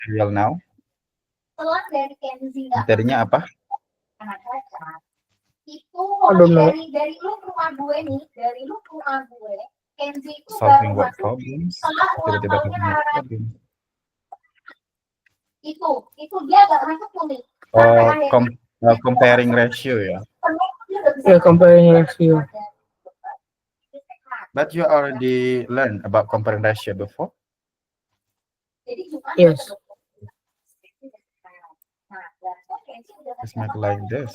material now. Materinya apa? Solving what problems? Tiba-tiba ketemu problem. Comparing ratio ya. Yeah, comparing ratio. But you already learned about comparing ratio before. Yes. Just make like this.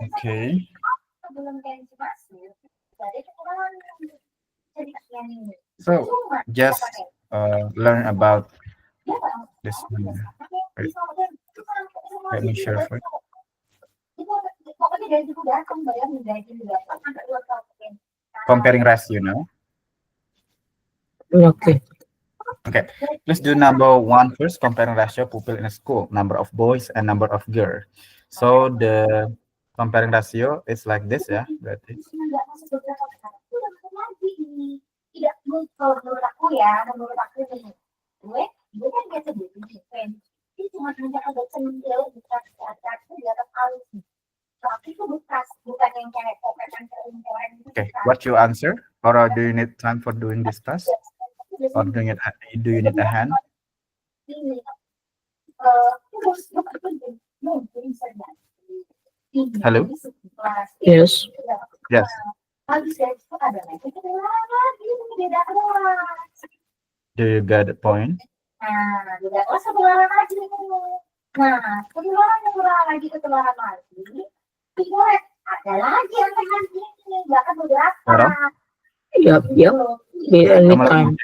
Okay. So just learn about this one. Wait, let me share first. Comparing ratio now. Okay. Okay, let's do number one first. Comparing ratio pupil in a school, number of boys and number of girls. So the comparing ratio is like this ya, berarti. Okay, what you answer? Or do you need time for doing this task? Or do you need a hand? Hello? Yes. Yes. Do you get the point? Sarah? Yep. Anytime.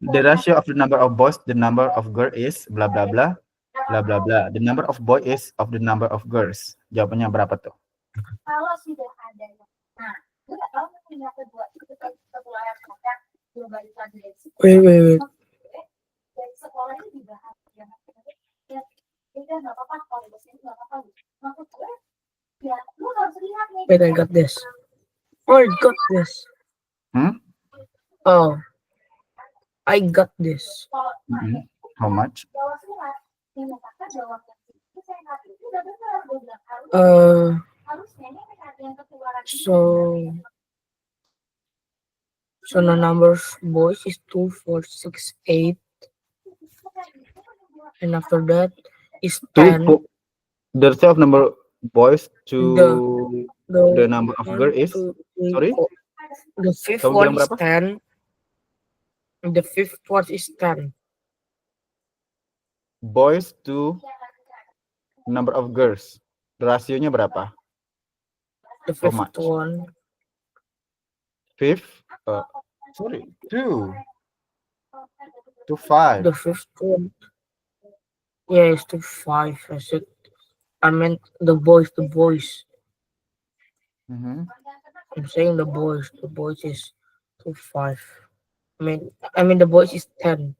The ratio of the number of boys, the number of girls is blah blah blah blah blah blah. The number of boys is of the number of girls. Jawabannya berapa tuh? Wait. Wait, I got this. Oh, I got this. Oh, I got this. How much? So the number of boys is 2, 4, 6, 8, and after that is 10. The ratio of number of boys to the number of girls is sorry. The fifth one is 10. The fifth one is 10. Boys to number of girls. Rasionya berapa? The fifth one. Fifth? Sorry, 2 to 5. The fifth one. Yeah, it's to 5. I meant the boys. I'm saying the boys. The boys is to 5. I mean the boys is 10.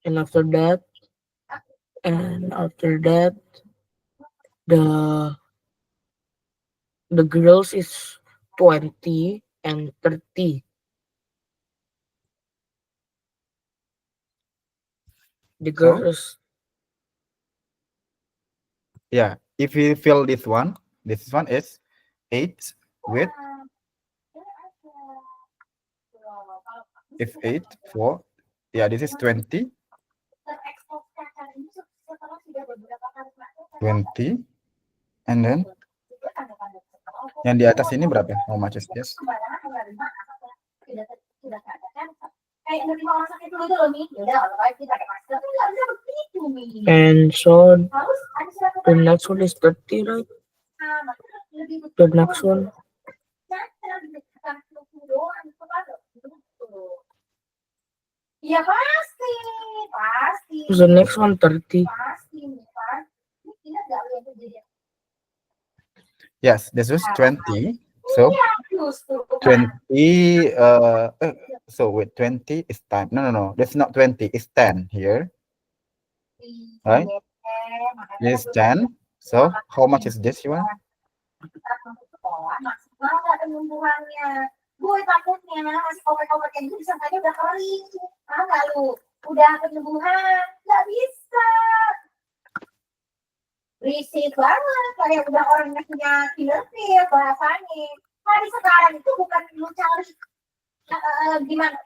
And after that, the girls is 20 and 30. The girls. Yeah, if you fill this one is 8 with if 8 4. Yeah, this is 20. 20 and then yang di atas ini berapa? How much is this? And so the next one is 30, right? The next one. The next one 30. Yes, this was 20. So 20 so with 20 is time. No, that's not 20, it's 10 here. right? Is 10. So how much is this one? Maksimal nggak penyembuhannya? Gue takutnya masih obat-obat yang gitu disangkanya udah kering. Ah nggak lu? Udah penyembuhan? Nggak bisa. Risik banget. Kayak udah orang yang punya killer pill bahasanya. Hari sekarang itu bukan lu cari gimana?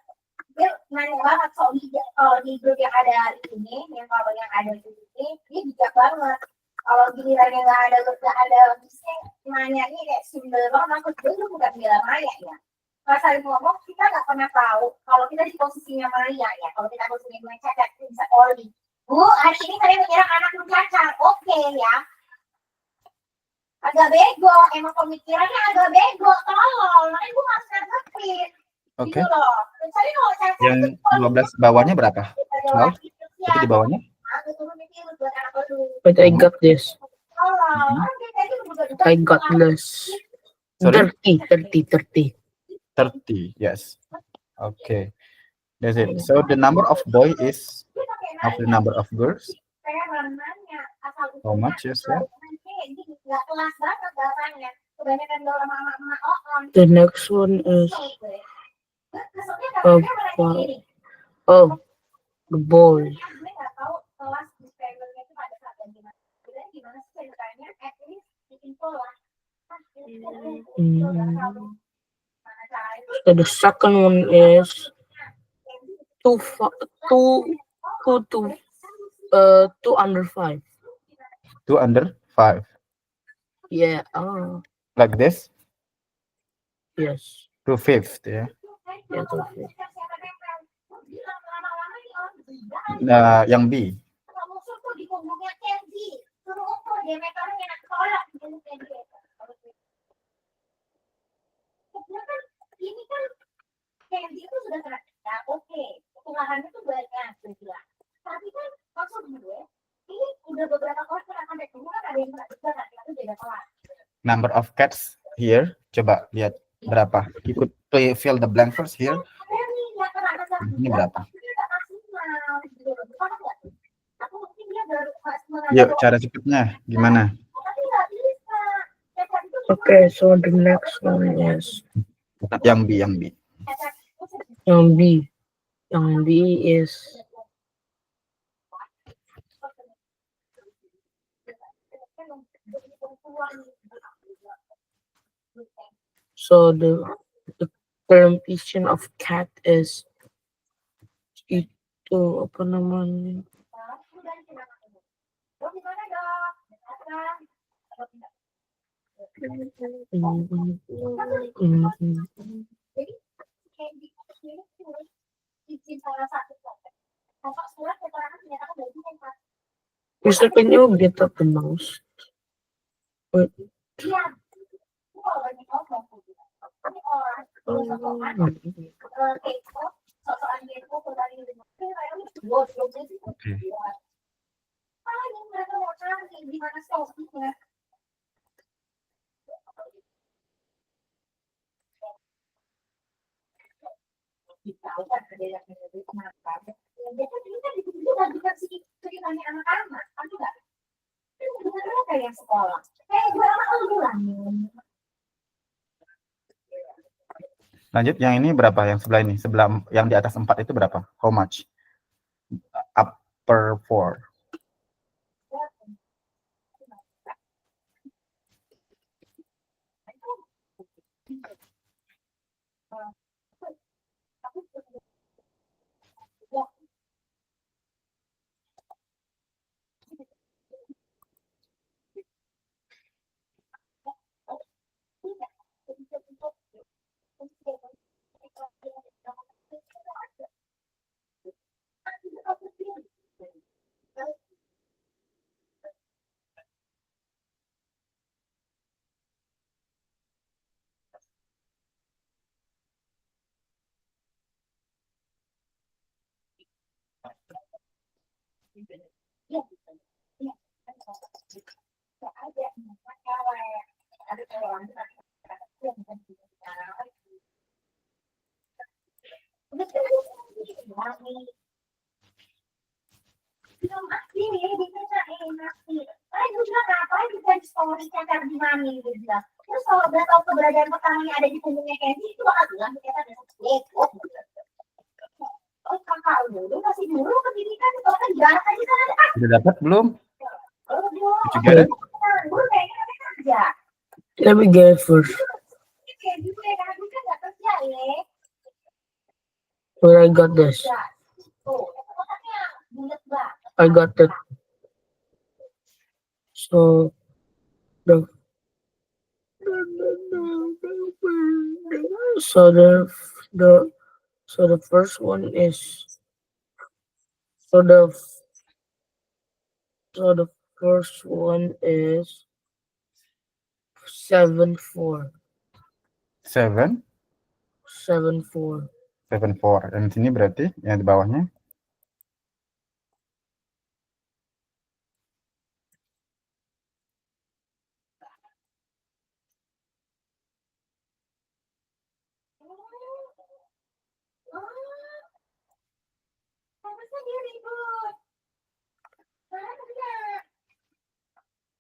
Dia nanya banget soal kalau di grup yang ada ini, yang kalau yang ada di sini, dia bijak banget. Kalau gilirannya nggak ada bisnya, nanya ini kayak simbol banget. Maksud gue lu bukan bilang Maya ya. Pas saya ngomong, kita nggak pernah tahu kalau kita di posisinya Maria ya. Kalau kita posisinya gue cacat, itu bisa Oli. Bu, hari ini saya menyerang anak lu cacat. Oke ya. Agak bego, emang pemikirannya agak bego. Tolong, makanya gue masih ngertiin. Oke. Gitu loh. Saya kalau cacat Yang 12 bawahnya berapa? 12? Itu di bawahnya? But I got this. I got less. Sorry? 30. 30, yes. Okay. That's it. So the number of boy is of the number of girls. How much is that? The next one is the boy. So the second one is two under 5. 2 under 5. Yeah. Like this? Yes. 2/5, yeah. Yeah, 2/5. Yang B. Ini kan Candy itu sudah kena ya, oke, ketularannya tuh banyak bilang. Tapi kan maksud gue, ini udah beberapa kelas kena sampai dulu kan ada yang kena juga kan, itu beda kelas. Number of cats here, coba lihat berapa. You could fill the blank first here. Ini berapa? Yuk, cara cepatnya gimana? Okay, so the next one is Yang B. Yang B is so the term of cat is itu apa namanya? Mister, can you get up the mouse? Wait. Okay. Lanjut, yang ini berapa? Yang sebelah ini, sebelah yang di atas 4 itu berapa? How much? Upper 4. mau dicecer di mana dia bilang. Terus kalau udah tahu keberadaan pertamanya ada di punggungnya Kenzi, itu bakal bilang dicecer dan oh kakak lu masih dulu pendidikan kalau kan jarak aja kan ada Udah dapat belum? belum. You get it? Gue kayaknya kerja. Let me get it first. Kayak gitu ya karena gue kan nggak kerja ya. But I got this. Tuh, otaknya bulat banget. I got it. So the so the first one is so the first one is 7-4. 7, 7-4. 7, 4. Dan sini berarti yang di bawahnya. Harusnya dia ribut. Salah enggak?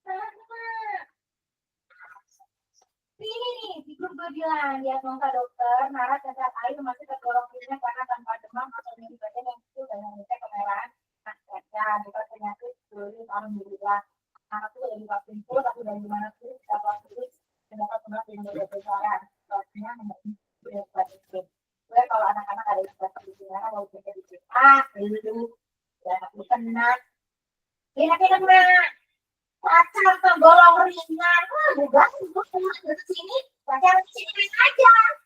Salah enggak? Ini nih, di grup gue bilang, dia mau ke dokter, Nara cacat air masih tergolong klinisnya karena tanpa demam atau nyeri badan yang kecil dan memiliki kemerahan. Nah, cacat, bukan penyakit, sulit, alhamdulillah. Anak tuh dari vaksin full, tapi dari mana pun, dapat virus, mendapat penyakit yang berbeda-beda. Vaksinnya sudah vaksin. Gue kalau anak-anak ada yang vaksin di mana mau cek di sini. Dulu. Ya, aku kena. Kena. Pacar tergolong ringan. Wah, bukan. Gue cuma ke sini. Pacar sini aja.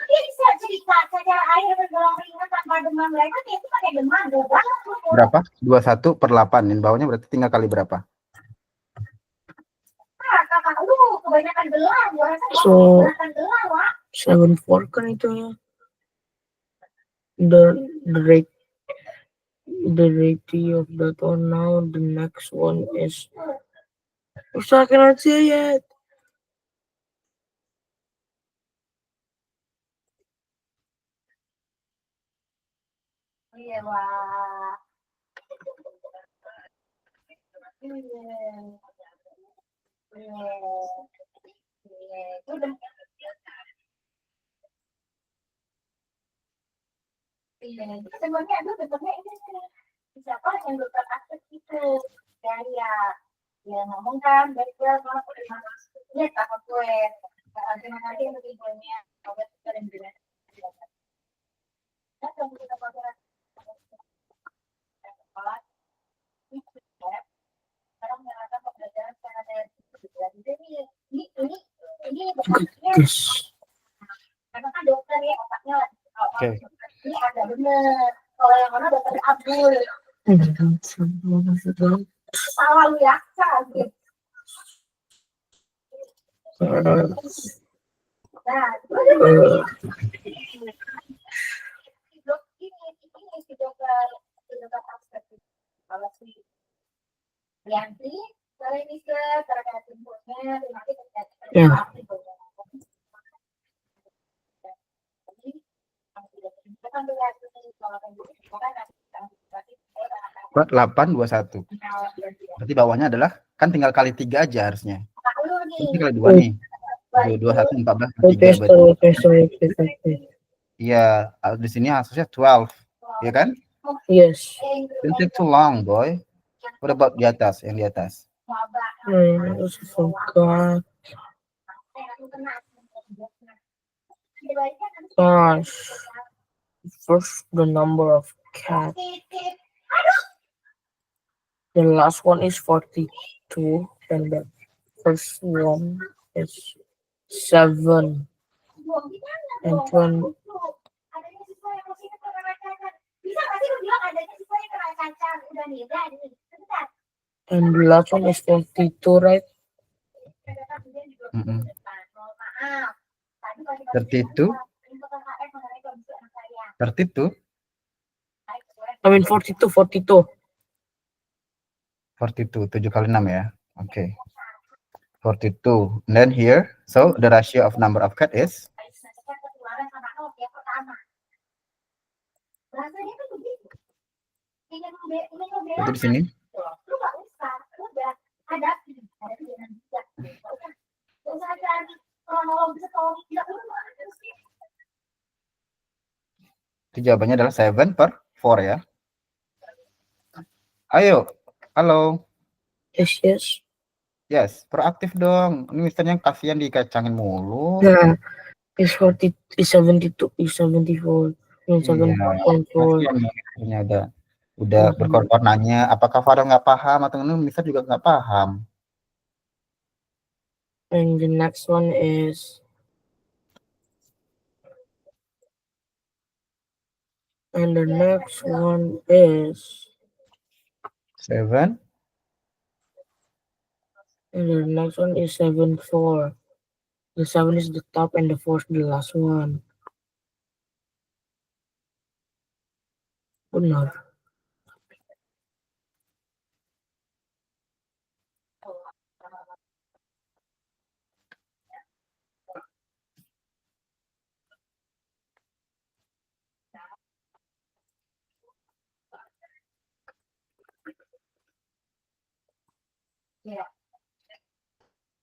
Dia bisa cerita cacar air tergolong ringan tanpa demam mereka itu pakai demam Berapa? 21/8. Yang bawahnya berarti tinggal kali berapa? Kakak lu kebanyakan gelar, gua rasa So, kebanyakan gelar, Wak. 7-4 kan itunya. The ratio of that one now. The next one is. I cannot say yet. Iya, Wak. Itu udah. Sebenarnya aduh dokternya ini siapa yang dokter aktif itu dan ya ngomong kan baiklah kalau aku lihat apa gue terima kasih untuk infonya obat kita dan juga kalau kita pakai sekolah sekarang mengatakan pembelajaran secara dari ini karena kan dokter ya otaknya Oke. ini ada bener kalau yang mana dokter Abdul salah lu ya gitu. Nah, ini si dokter perspektif kalau si Yanti kalau ini ke terkait infonya nanti Buat 8/21. Berarti bawahnya adalah kan tinggal kali 3 aja harusnya. Ini kali 2 nih. 21, 14, 3. Iya, di sini hasilnya 12. Ya kan? Yes. Don't take too long, boy. What about di atas? Yang di atas? I also forgot. Gosh. First, the number of cats. The last one is 42, and the first one is 7. And 20. Bisa nggak sih lu bilang adanya siswa yang kena kacang udah beda nih. Sebentar. And the last one is 42, right? Mm-mm. Maaf. Tadi kalau kita 32, info KKN mengenai kondisi anak saya. 32, I mean 42, 42. 42, 7 kali 6 ya. Oke. 42. And then here, so the ratio of number of cat is Ketularan sama Nok yang pertama. Rasanya tuh begitu. Ingin membela, itu di sini. lu gak usah, udah hadapi dengan bijak. Gak usah cari kronologi story, tidak perlu terus. Itu jawabannya adalah 7 per 4 ya. Ayo. Halo. Yes. Yes, proaktif dong. Ini misalnya kasihan dikacangin mulu. Nah, is 40, is 72, is 74, is Iya, 7.4. kasihan nih. Ini udah berkorban nanya, apakah Farel nggak paham atau ini Mister juga nggak paham. And the next one is 7. And the next one is 7.4. The 7 is the top and the 4 is the last one. Benar.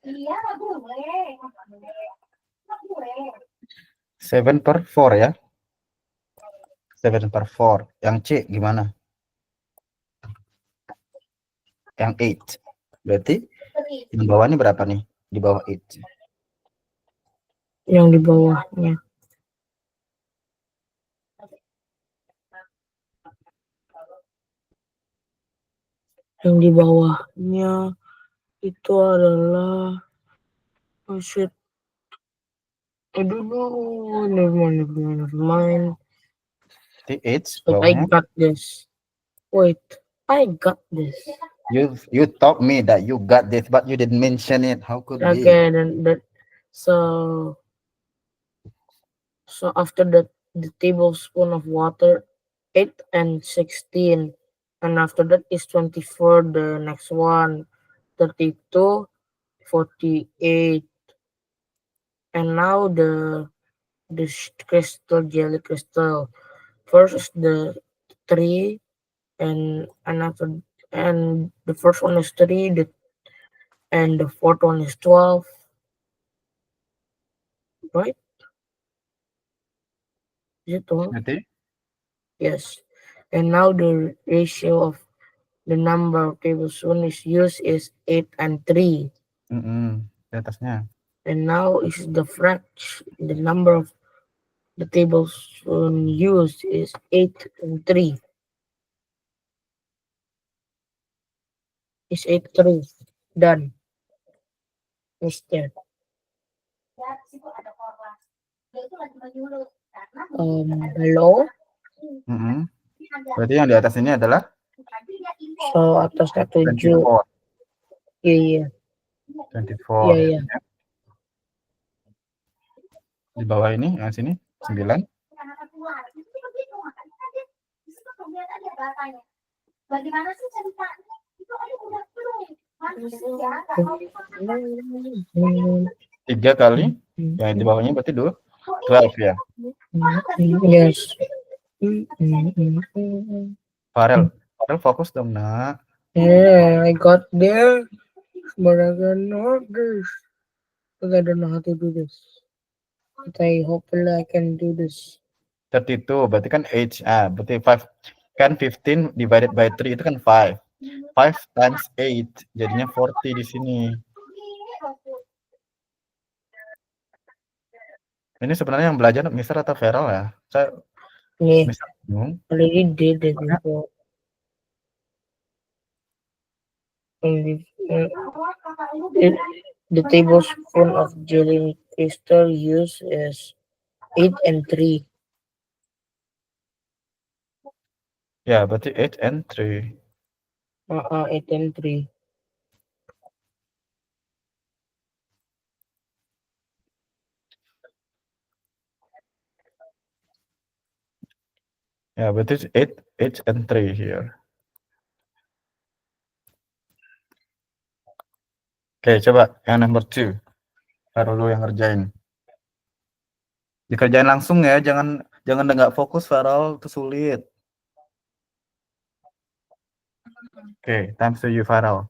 Iya, nggak boleh. Nggak boleh. 7 per 4 ya. 7 per 4. Yang C gimana? Yang 8. Berarti di bawah ini berapa nih? Di bawah 8. Yang di bawahnya. Yang di bawahnya itu adalah, oh shit, I don't know. Never mind. Di 8 But I bawahnya. got this. Wait, I got this. You told me that you got this, but you didn't mention it. How could be? Okay, then that, so after that, the tablespoon of water, 8 and 16, and after that is 24. The next one, 32, 48, and now the jelly crystal. First is the 3, and the first one is 3, and the fourth one is 12, right? Is it 12? Berarti Yes. And now the ratio of the number of tablespoons used is 8 and 3. di atasnya. And now is the fraction. The number of the tablespoon used is 8 and 3. Is 8 3. Done. Mister. Ya, di situ ada korlas. Dia itu lagi menyulut. Karena Hello? Berarti yang di atas ini adalah tadi dia info. So atasnya 7. 24. Iya. 24. Iya. Di bawah ini, yang sini 9. Karena keluar. Itu begitu, makanya tadi di situ lihat aja datanya. Bagaimana sih ceritanya? Itu aja udah belum. Manusia nggak mau dimakan. 3 kali. Yang di bawahnya berarti 12 ya. Yes. Farel fokus dong, Nak. Yeah, I got there, but I cannot do this. Because I don't know how to do this. But hopefully I can do this. 32 berarti kan H, berarti 5 kan 15 divided by 3 itu kan 5. 5 times 8 jadinya 40 di sini. Ini sebenarnya yang belajar Mister atau Farel ya? Saya Mister bingung. Already did it before. The tablespoon of jelly crystal used is 8 and 3. Ya, berarti 8 and 3. 8 and 3. Ya, berarti 8 and 3 here. Oke, coba yang number 2. Baru lu yang ngerjain. Dikerjain langsung ya, jangan nggak fokus Farol, itu sulit. Oke, time to you Farol.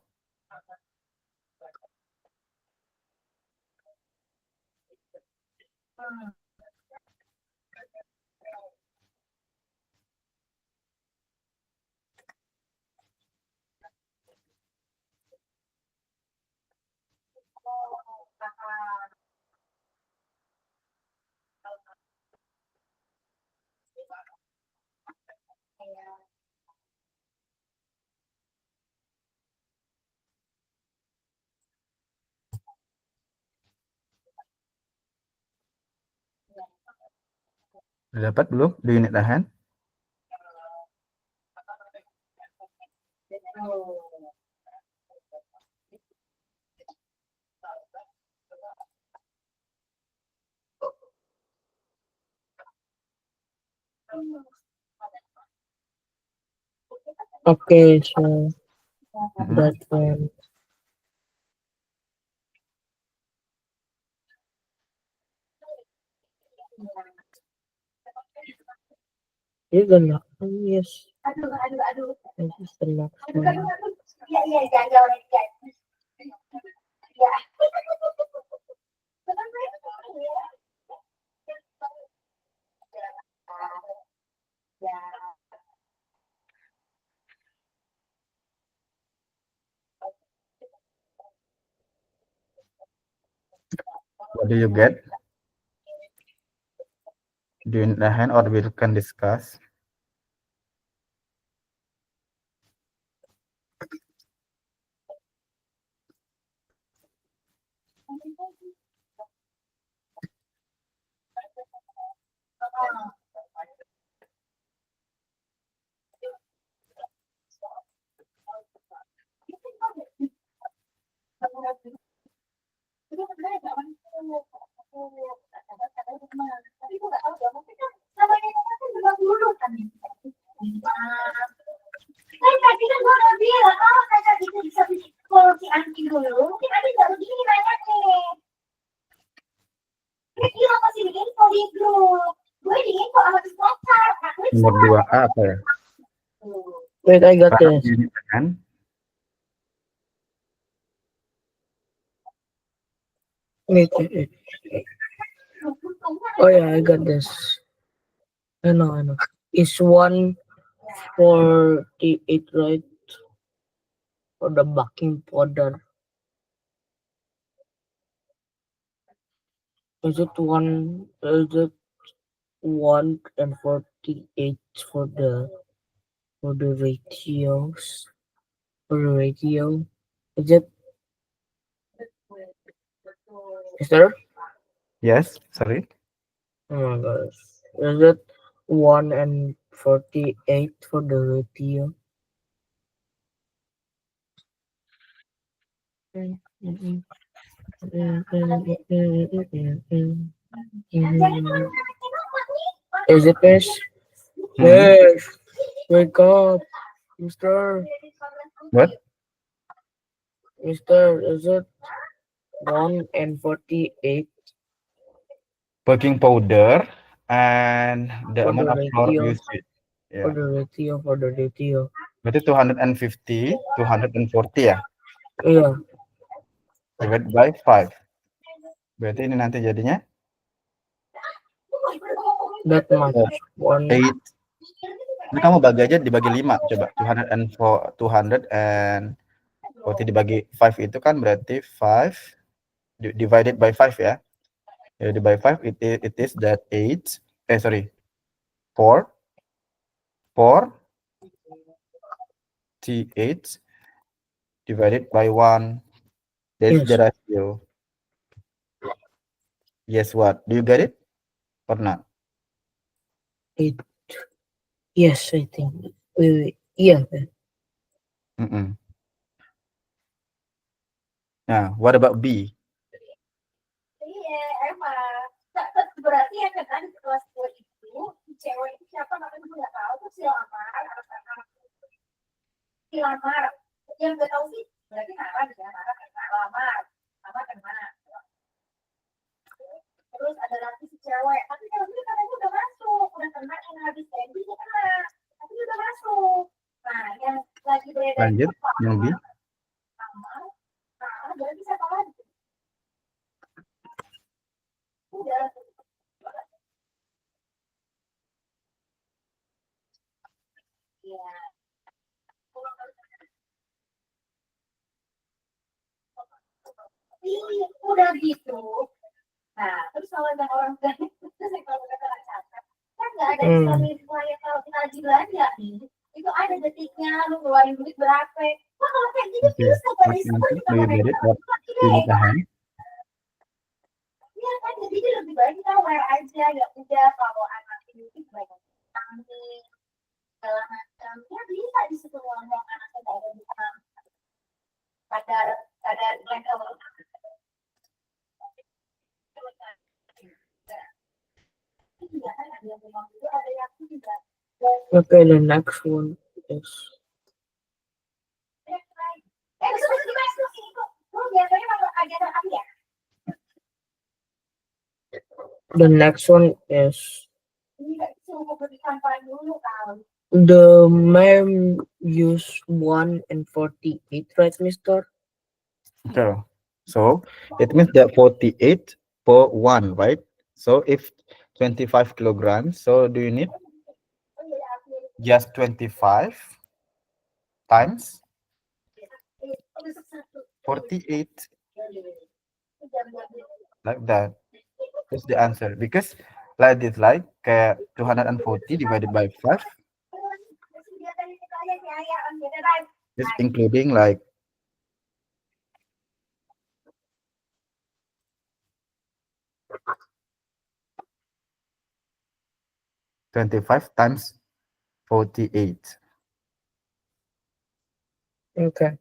Udah dapat belum? Do you need a hand? Okay, so Mhm. that one. You're gonna. Yes. Aduh. This is the next Aduh. one. Iya, jangan. Iya. Ya. What do you get? Do you need a hand or we can discuss? Tadi kan gua udah bilang kalau kayak gitu bisa solusi anti dulu, mungkin Adi nggak begini nanya nih. Dia bilang masih di info di grup, gue di info sama di WhatsApp, aku Nomor 2A apa ya? Wait, I got Farol, this. do you need a hand? Wait. Oh yeah, I got this. I know. It's 148, right? For the baking powder. Is it 148 for the ratios? For the ratio? Is it? Is there? Yes, sorry. Oh my gosh. Is it 148 for the ratio? Is it fish? Mhm. Yes. Wake up, Mister. What? Mister, is it 148 Baking powder and the for amount the of flour ratio? used. For Yeah. the ratio. Berarti 250, 240 ya? Yeah. Divided by 5. Berarti ini nanti jadinya That much. 8. Ini kamu bagi aja dibagi 5 coba. 240 dibagi 5 itu kan berarti 5 divided by 5 ya. Divided by 5 it is that 8. 4 T8 divided by 1. That's Yes. the ratio. Guess what? Do you get it or not? Yes, I think. Wait. Iya. Mm-mm. Nah, what about B? Iya, emang. Berarti yang kan di kelas 2 itu, cewek itu siapa namanya gue nggak tahu, tuh si Lamar, anak-anak si Lamar. Yang gue tahu sih, berarti Nara ya, Nara kena Lamar. Lamar kena. Terus ada lagi si cewek, tapi kalau dia katanya udah masuk, udah kena yang habis Sandy dia kena, tapi dia udah masuk. Nah, yang lagi beredar itu Lanjut, yang B. Lamar, Nara, berarti siapa lagi? Udah. Iya. Udah gitu. Nah, terus kalau ada orang gani, terus kalau kata cacat, kan nggak ada istilah kayak kalau kita lagi belanja nih, itu ada detiknya, lu ngeluarin duit berapa. Wah, kalau kayak gini Okay. bisa pada What disebut answer? kita Do you pakai get it? What kita do you need a hand? Iya kan, jadi dia lebih baik kita wear aja, ya udah kalau anak ini banyak kambing, segala macam, ya bisa disebut ngomong anak saya ada di pada level. Okay, the next one is the next one is the mem use 1 and 48, right, Mister? Okay. So it means that 48 per 1, right? So if 25 kilograms, so do you need just 25 times 48, like that? That's the answer. Because like this, like 240 divided by 5 is including like 25 times 48. Okay.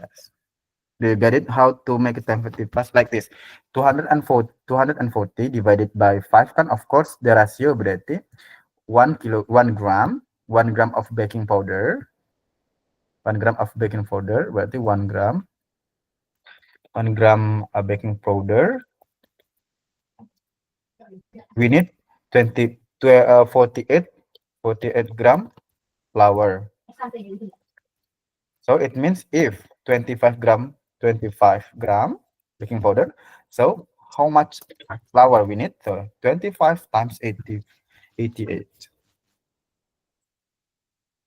Yes. Do you get it? How to make it 1055 like this? 240 divided by 5 kan of course the ratio berarti 1 gram, 1 gram of baking powder, 1 gram of baking powder berarti 1 gram, 1 gram baking powder. We need 48 gram flour. So it means if 25 gram baking powder, so how much flour we need? So 25 times 88.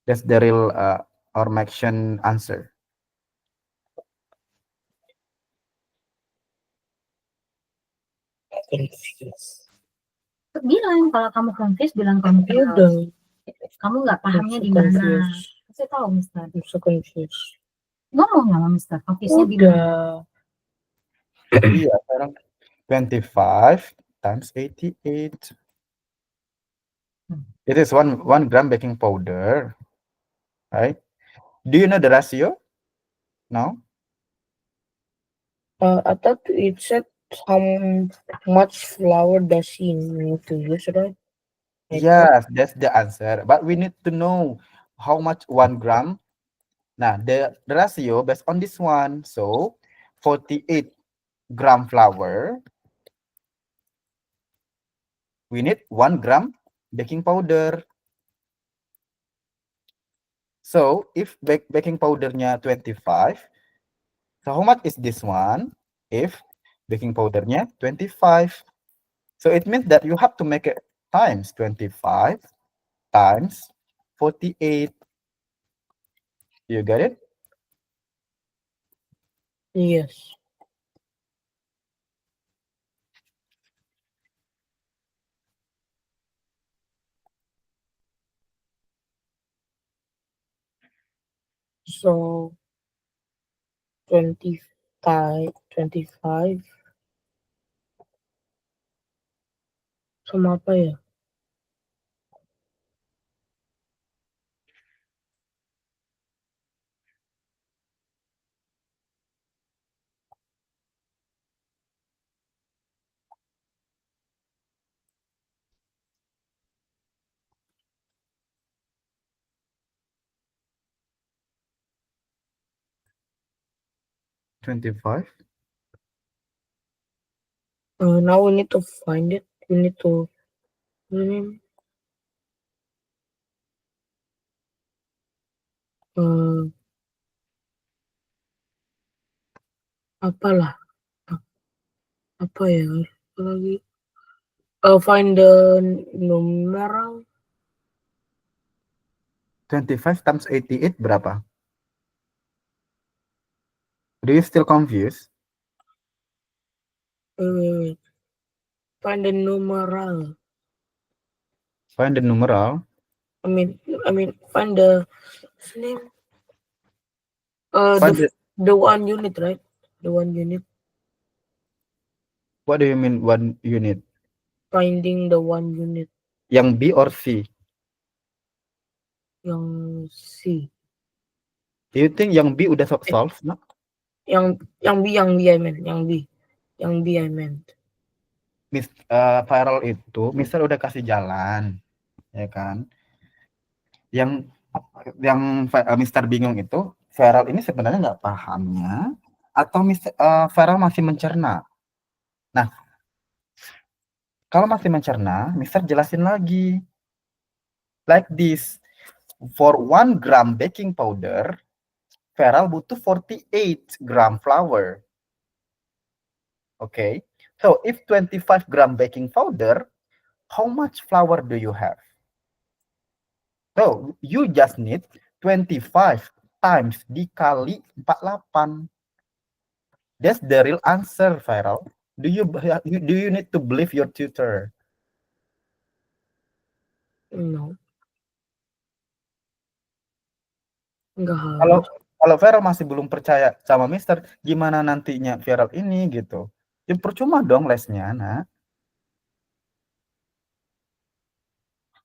That's the real or Maxian answer. Bilang kalau kamu confused, bilang kamu Udah. kamu nggak pahamnya I'm so di mana. confused. Saya tahu, Mister. I'm so confused. Ngomong nggak sama Mister? Confuse-nya di mana? Udah. Iya, sekarang 25 times 88. It is 1 gram baking powder, right? Do you know the ratio now? I thought it said how much flour does he need to use, right? I thought- Yes, that's the answer. But we need to know how much 1 gram. Nah, the ratio based on this one. So 48 gram flour. We need 1 gram baking powder. So if baking powdernya 25, so how much is this one? If baking powdernya 25. So it means that you have to make it times 25 times 48. You get it? Yes. So 25 sama apa ya? 25. Now we need to find it. We need to uh, apalah apa ya apa lagi find the numeral 25 times 88 berapa? Do you still confused? wait. Find the numeral. Find the numeral. I mean find the name Find the one unit, right? The one unit. what do you mean one unit? Finding the one unit. Yang B or C? Yang C. Do you think yang B udah solve? No? Yang B I meant. Yang B I meant. Viral itu, Mister udah kasih jalan, ya kan? Yang Mister bingung itu, Viral ini sebenarnya nggak pahamnya, atau Viral masih mencerna. Nah, kalau masih mencerna, Mister jelasin lagi. Like this, for 1 gram baking powder, Viral butuh 48 gram flour. Okay, so if 25 gram baking powder, how much flour do you have? So you just need 25 times dikali 48. That's the real answer, Viral. Do you need to believe your tutor? No. Enggak Kalau harus. Viral masih belum percaya sama Mister, gimana nantinya Viral ini gitu? Ya percuma dong lesnya, nak.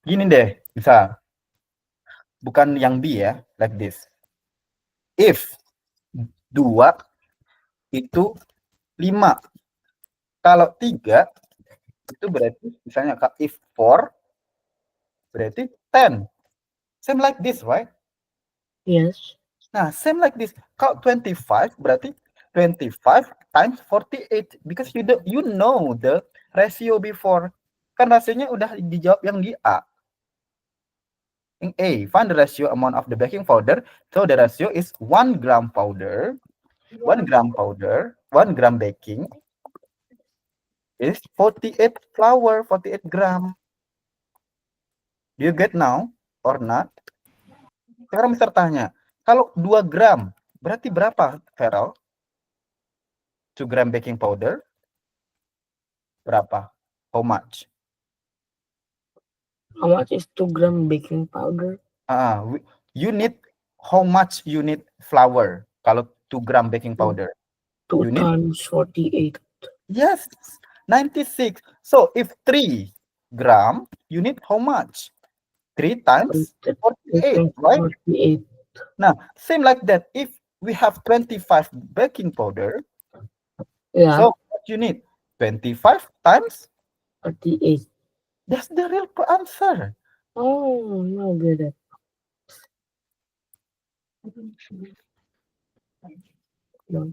Gini deh, bisa. Bukan yang B ya, like this. If 2 itu 5. Kalau 3 itu berarti misalnya if 4 berarti 10. Same like this, right? Yes. Nah, same like this. Kalau 25 berarti 25 times 48 because you know the ratio before. Kan rasionya udah dijawab yang di A. In A, find the ratio amount of the baking powder. So the ratio is 1 gram powder, 1 gram powder, 1 gram baking is 48 flour, 48 gram. Do you get now or not? Sekarang Mister tanya, kalau 2 gram, berarti berapa, Feral? 2 gram baking powder, berapa? How much? How much is 2 gram baking powder? You need, how much you need flour? Kalau 2 gram baking powder. 2 You need, times 48. yes, 96. So if 3 gram, you need how much? 3 times 48, right? 48. Now, same like that. If we have 25 baking powder, Yeah, so what you need? 25 times? 48. That's the real answer. Oh, no good. No.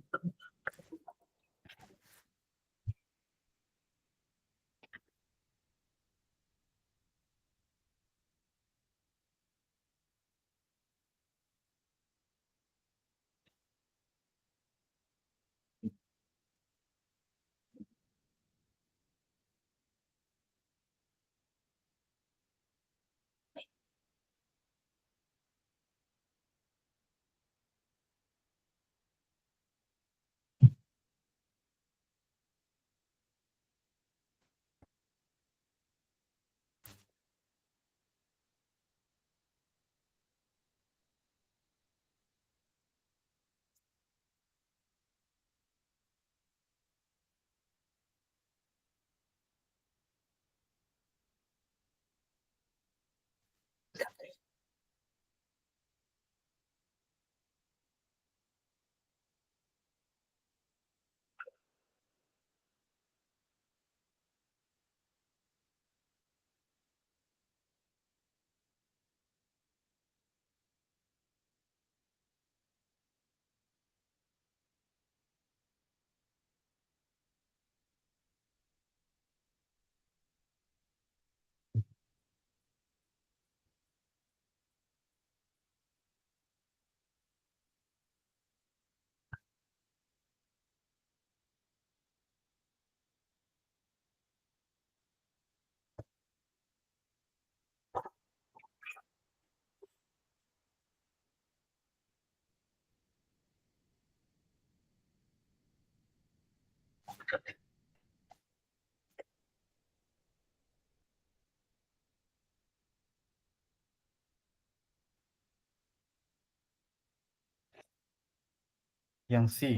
Yang C.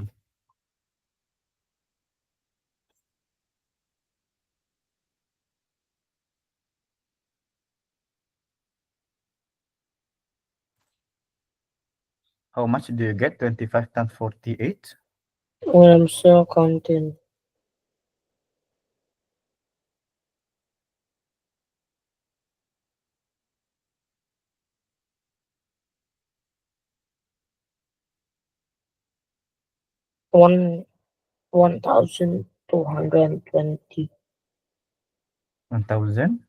How much do you get? 25 times 48. When I'm still counting. One 1,220. 1000.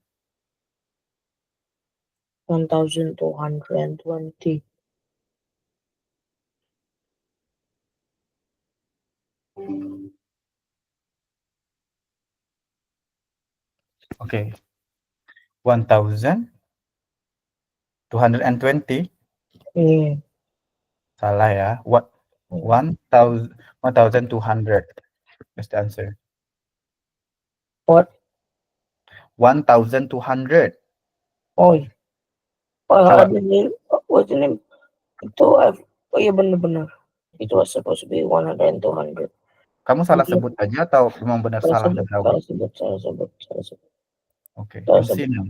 1,220. Okay. 1220. Yeah. Salah ya. What? 1200. That's the answer. What? 1200. Oh, Salah. ada nih. What's the name? Itu, oh iya benar-benar. It was supposed to be 100 and 200. Kamu salah sebut aja atau memang benar salah dari awal? Salah sebut. Oke. Salah Yang C sebut. now.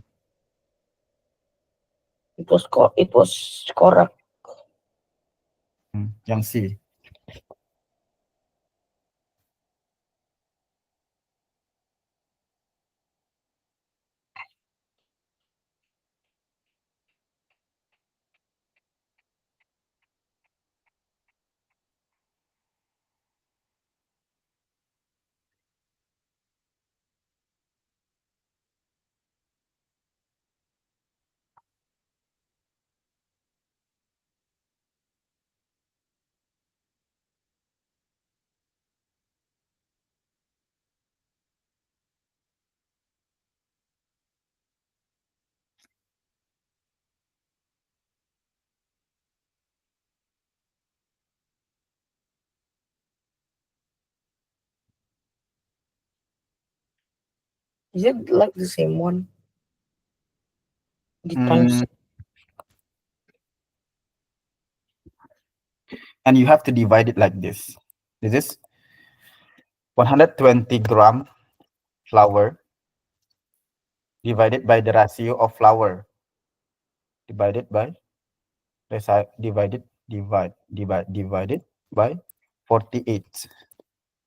It was correct. Yang C. Is it like the same one? The times. And you have to divide it like this. This is 120 gram flour divided by the ratio of flour divided by divided by 48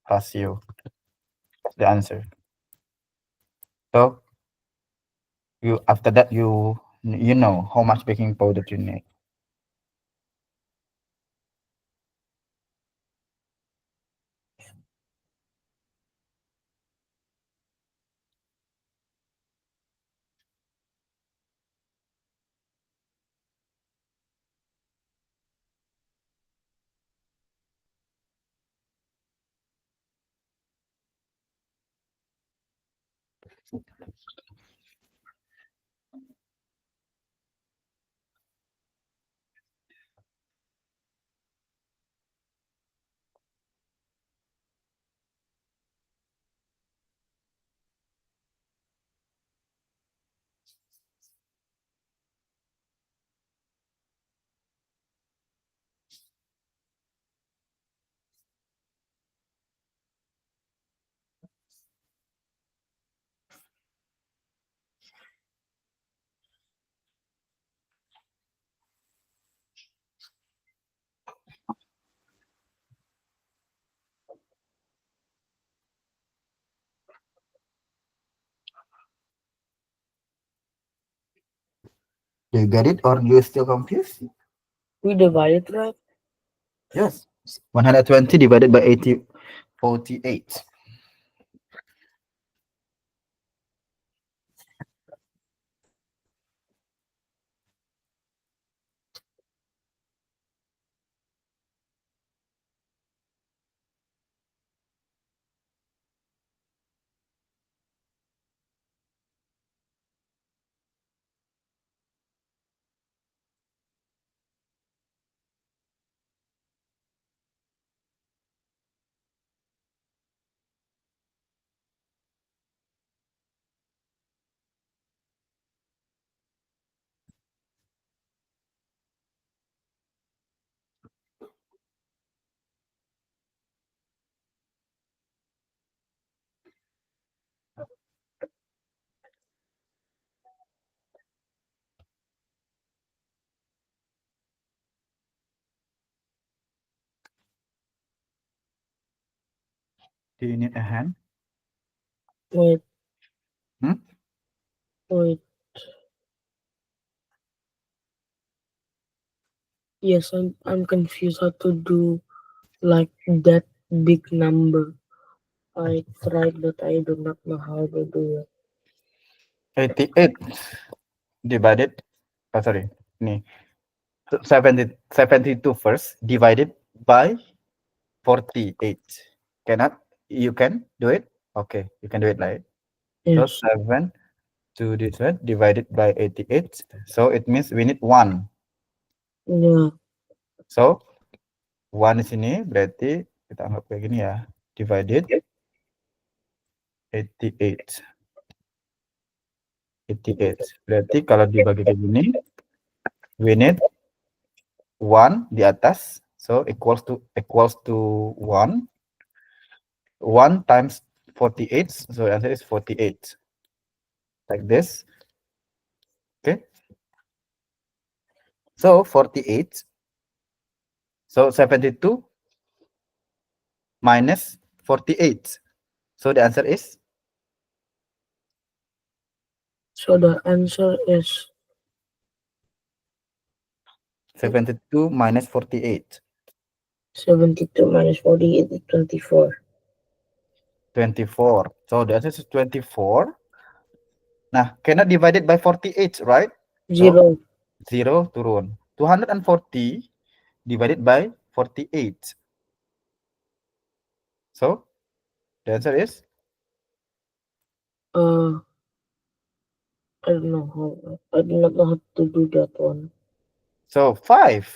ratio. The answer. So you after that you know how much baking powder you need. Do you get it or you still confused? We divide it right? Yes. 120 divided by 80, 48. Do you need a hand? Wait. Hmm? Wait. Yes, I'm confused how to do like that big number. I tried, but I do not know how to do it. 88 divided, oh sorry, nih, 72 first divided by 48. Cannot, you can do it? Okay, you can do it, right? So Yes. 7 to this one divided by 88. So it means we need 1. Yeah. So 1 di sini berarti kita anggap kayak gini ya. Divided 88. 88. Berarti kalau dibagi kayak gini, we need 1 di atas. So equals to 1. 1 times 48. So the answer is 48. Like this. Okay. So 48. So 72 minus 48. So the answer is So the answer is 72 minus 48. 72 minus 48 is 24. 24. So the answer is 24. Nah, cannot divided by 48, right? So 0. 0 turun. 240 divided by 48. So the answer is I don't know how. I do not know how to do that one. so 5.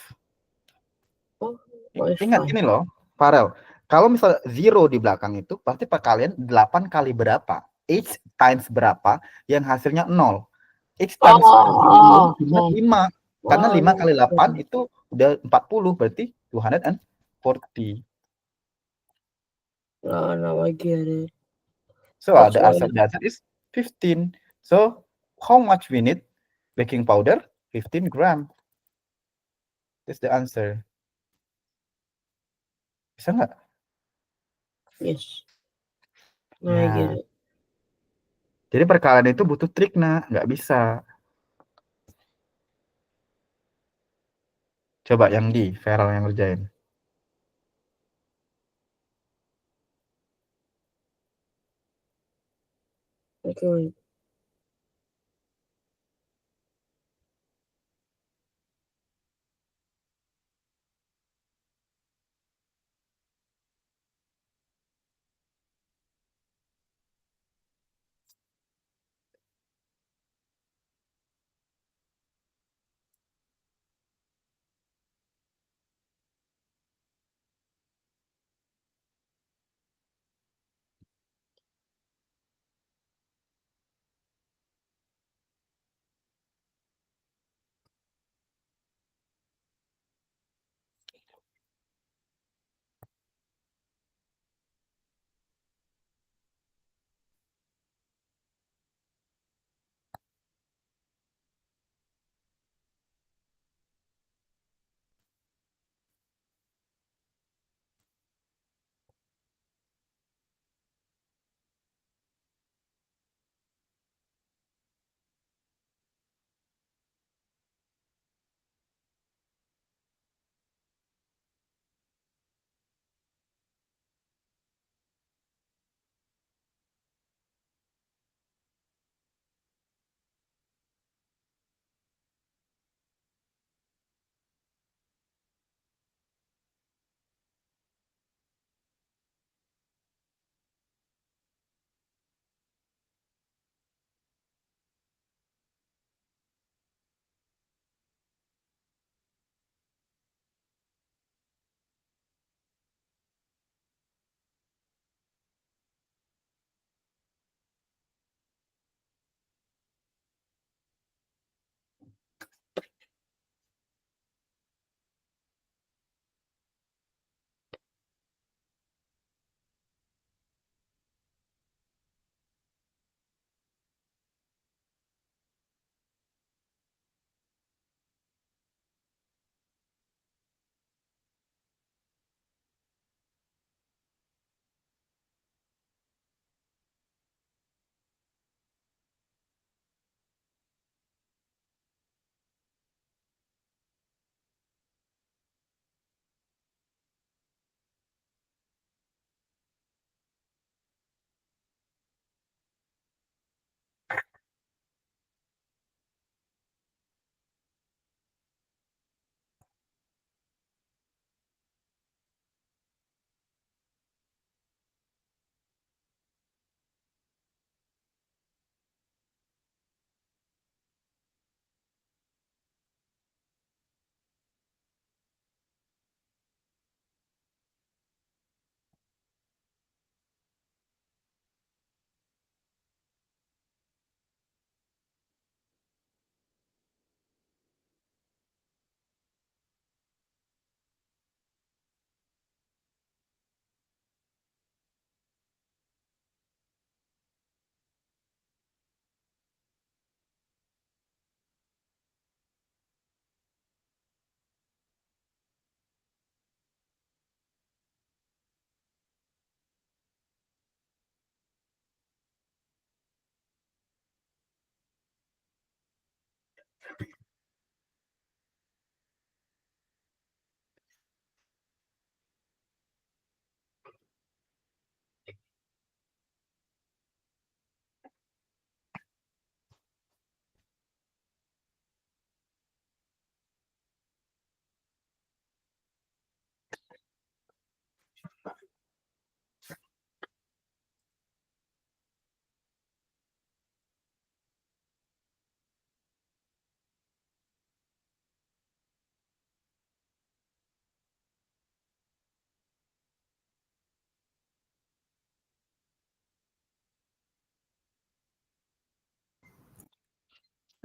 Oh, why is Ingat 5? ini loh, Farel. Kalau misalnya 0 di belakang itu pasti perkalian 8 kali berapa? X times berapa yang hasilnya 0. X times 0 cuma 5. Karena 5 kali 8 itu udah 40, berarti 240. Now I get it. So That's the why. answer is 15. So how much we need? Baking powder 15 gram. That's the answer. Bisa nggak? Yes. Now I get Nah, it. jadi perkalian itu butuh trik, nah, nggak bisa. Coba yang di Feral yang ngerjain. Okay, wait.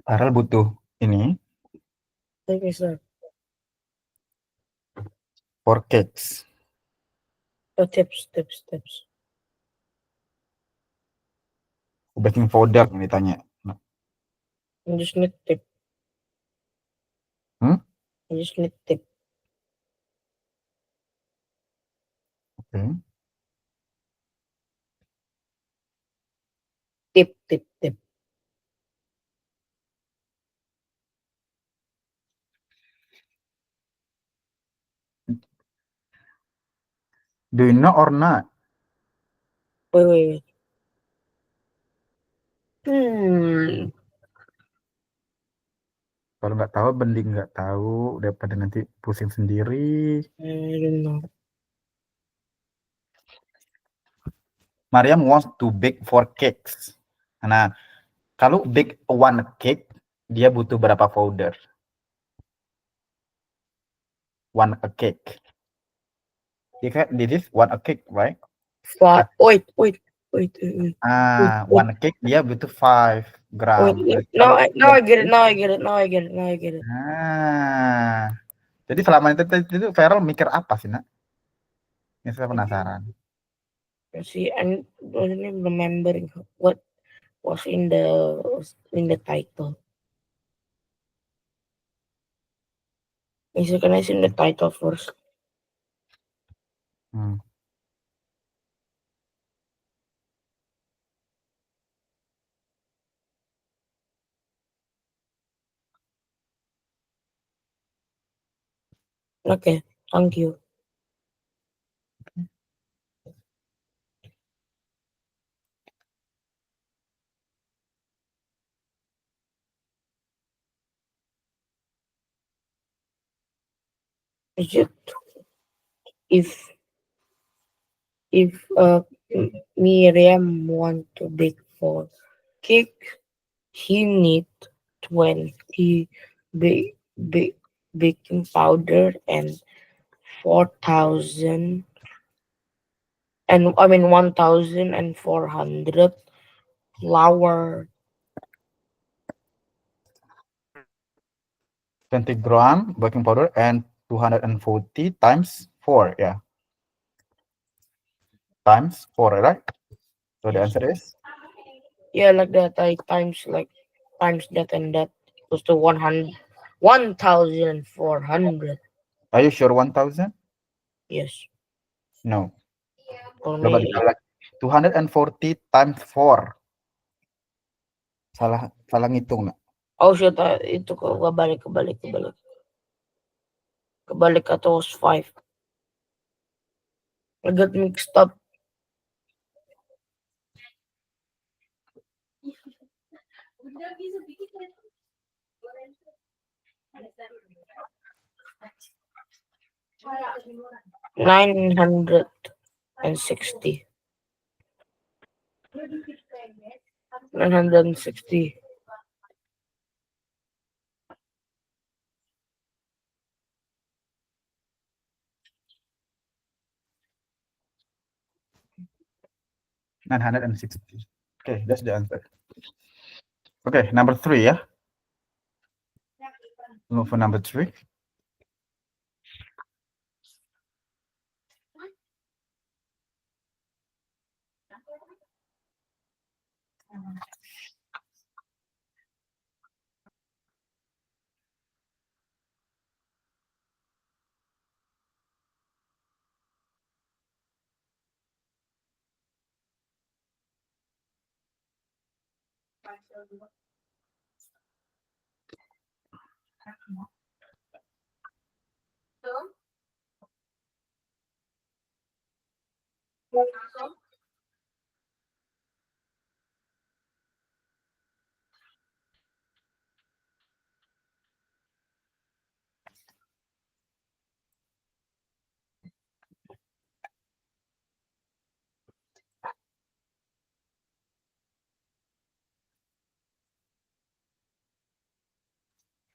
Farel butuh ini Okay, sir. for cakes. Tips. Baking powder yang ditanya. I just need tip. Hmm? I just need tip. Oke. Tip. Do you know or not? Wait. Kalau nggak tahu, mending nggak tahu daripada nanti pusing sendiri. I don't know. Mariam wants to bake 4 cakes. Nah, kalau bake one cake, dia butuh berapa powder? One a cake. This is one a cake, right? Wait. One cake dia butuh 5 gram. Wait. Kalau Now I get it. Jadi selama itu Feral mikir apa sih, Nak? Ini saya penasaran. See, I wasn't even remembering what was in the title. Is it recognize in the title first? Okay, thank you. Is it if Miriam want to bake 4 cake, he need 20 baking powder and 4,000 and 1,400 flour. 20 gram baking powder and 240 times 4, yeah. Times 4, right? So the answer is? Yeah, like that. I times that and that equals to 1,400. Are you sure 1,000? Yes. No. For Coba me, dikali 240 times 4. Salah ngitung, Nak. oh shit, itu kebalik. Kebalik atau was 5. I got mixed up. $960. 960. $960. Okay, that's the answer. Okay, number 3, yeah. Move for number 3.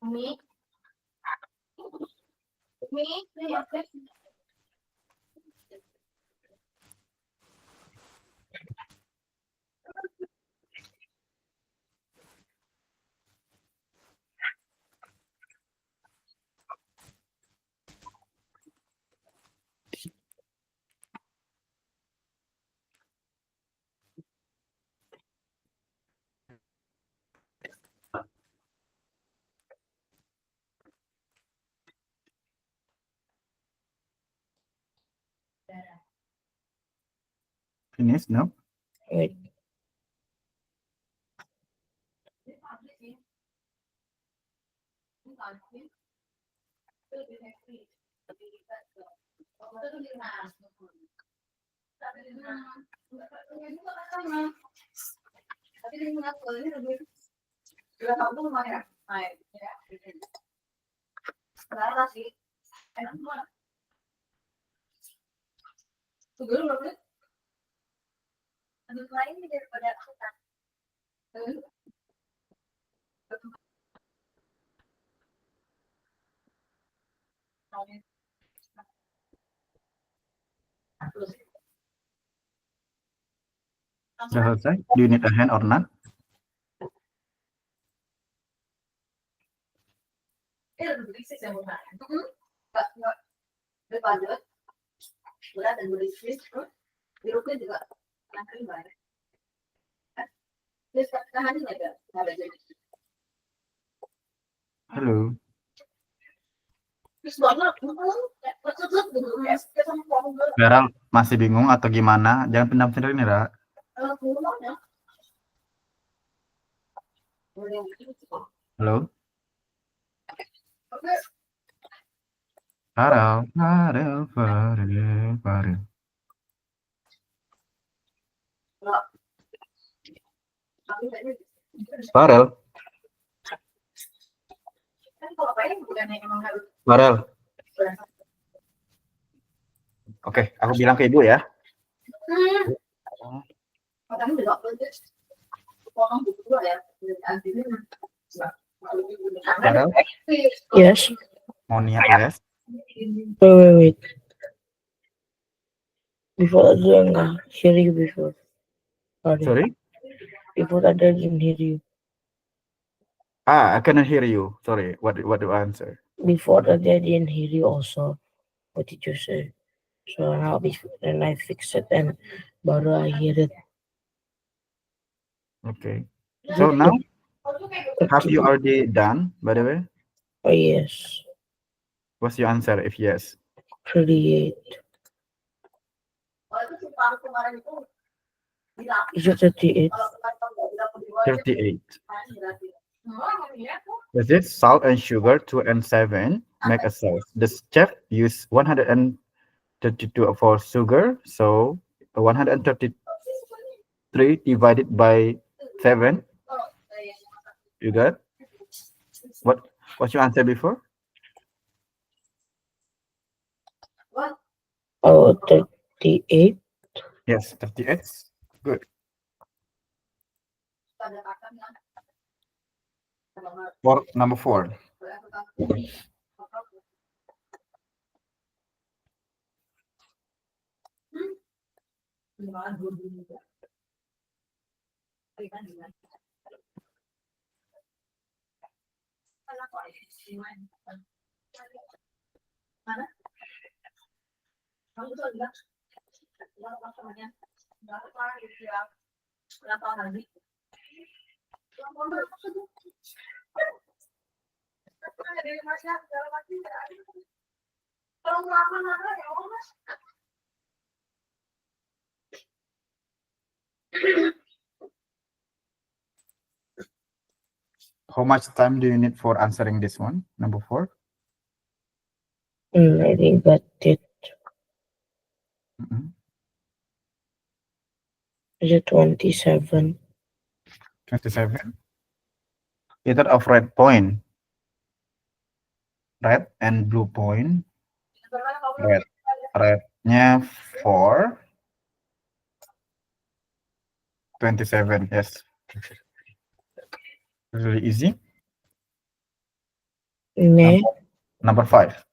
Me? Finish? No? Wait. Sudah selesai? Do you need a hand or not? Halo. Beral masih bingung atau gimana? Jangan pendam sendiri nih, Ra. Halo. Farel, Farel, Farel, Farel. Farel, Farel. Oke, aku bilang ke ibu ya. Farel, Yes. mau niat les? Wait. Before that, I didn't hear you before. Sorry? Before that, I didn't hear you. I cannot hear you. Sorry. What do you answer? Before that, I didn't hear you also. What did you say? So now, then I fix it and baru I hear it. Okay. So now, have you already done, by the way? Oh, yes. What's your answer if yes? 38. Is it 38? 38. With it, salt and sugar, 2 and 7, make a sauce. The chef used 132 for sugar, so 133 divided by 7. You got? What's your answer before? Oh, 38. Yes, 38. Good. For number 4. How much time do you need for answering this one? Number 4? I think got it. Is it 27? 27. Either of red point. Red and blue point. Rednya 4. 27, yes. Really easy. Ne. Number 5.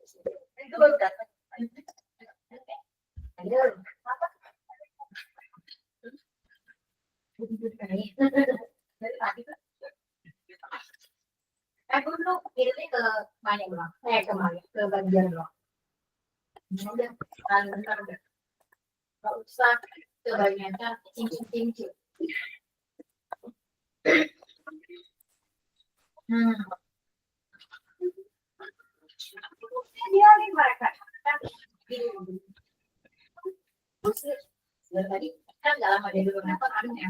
Itu baru datang. Dari tadi tuh. Aku dulu kirimnya ke mana bang? Ke mana? Ke bagian bang. Udah, bentar udah. Gak usah ke bagian kan, cincin. Dia nih mereka. Dari tadi kan nggak lama dia dulu nonton, ada yang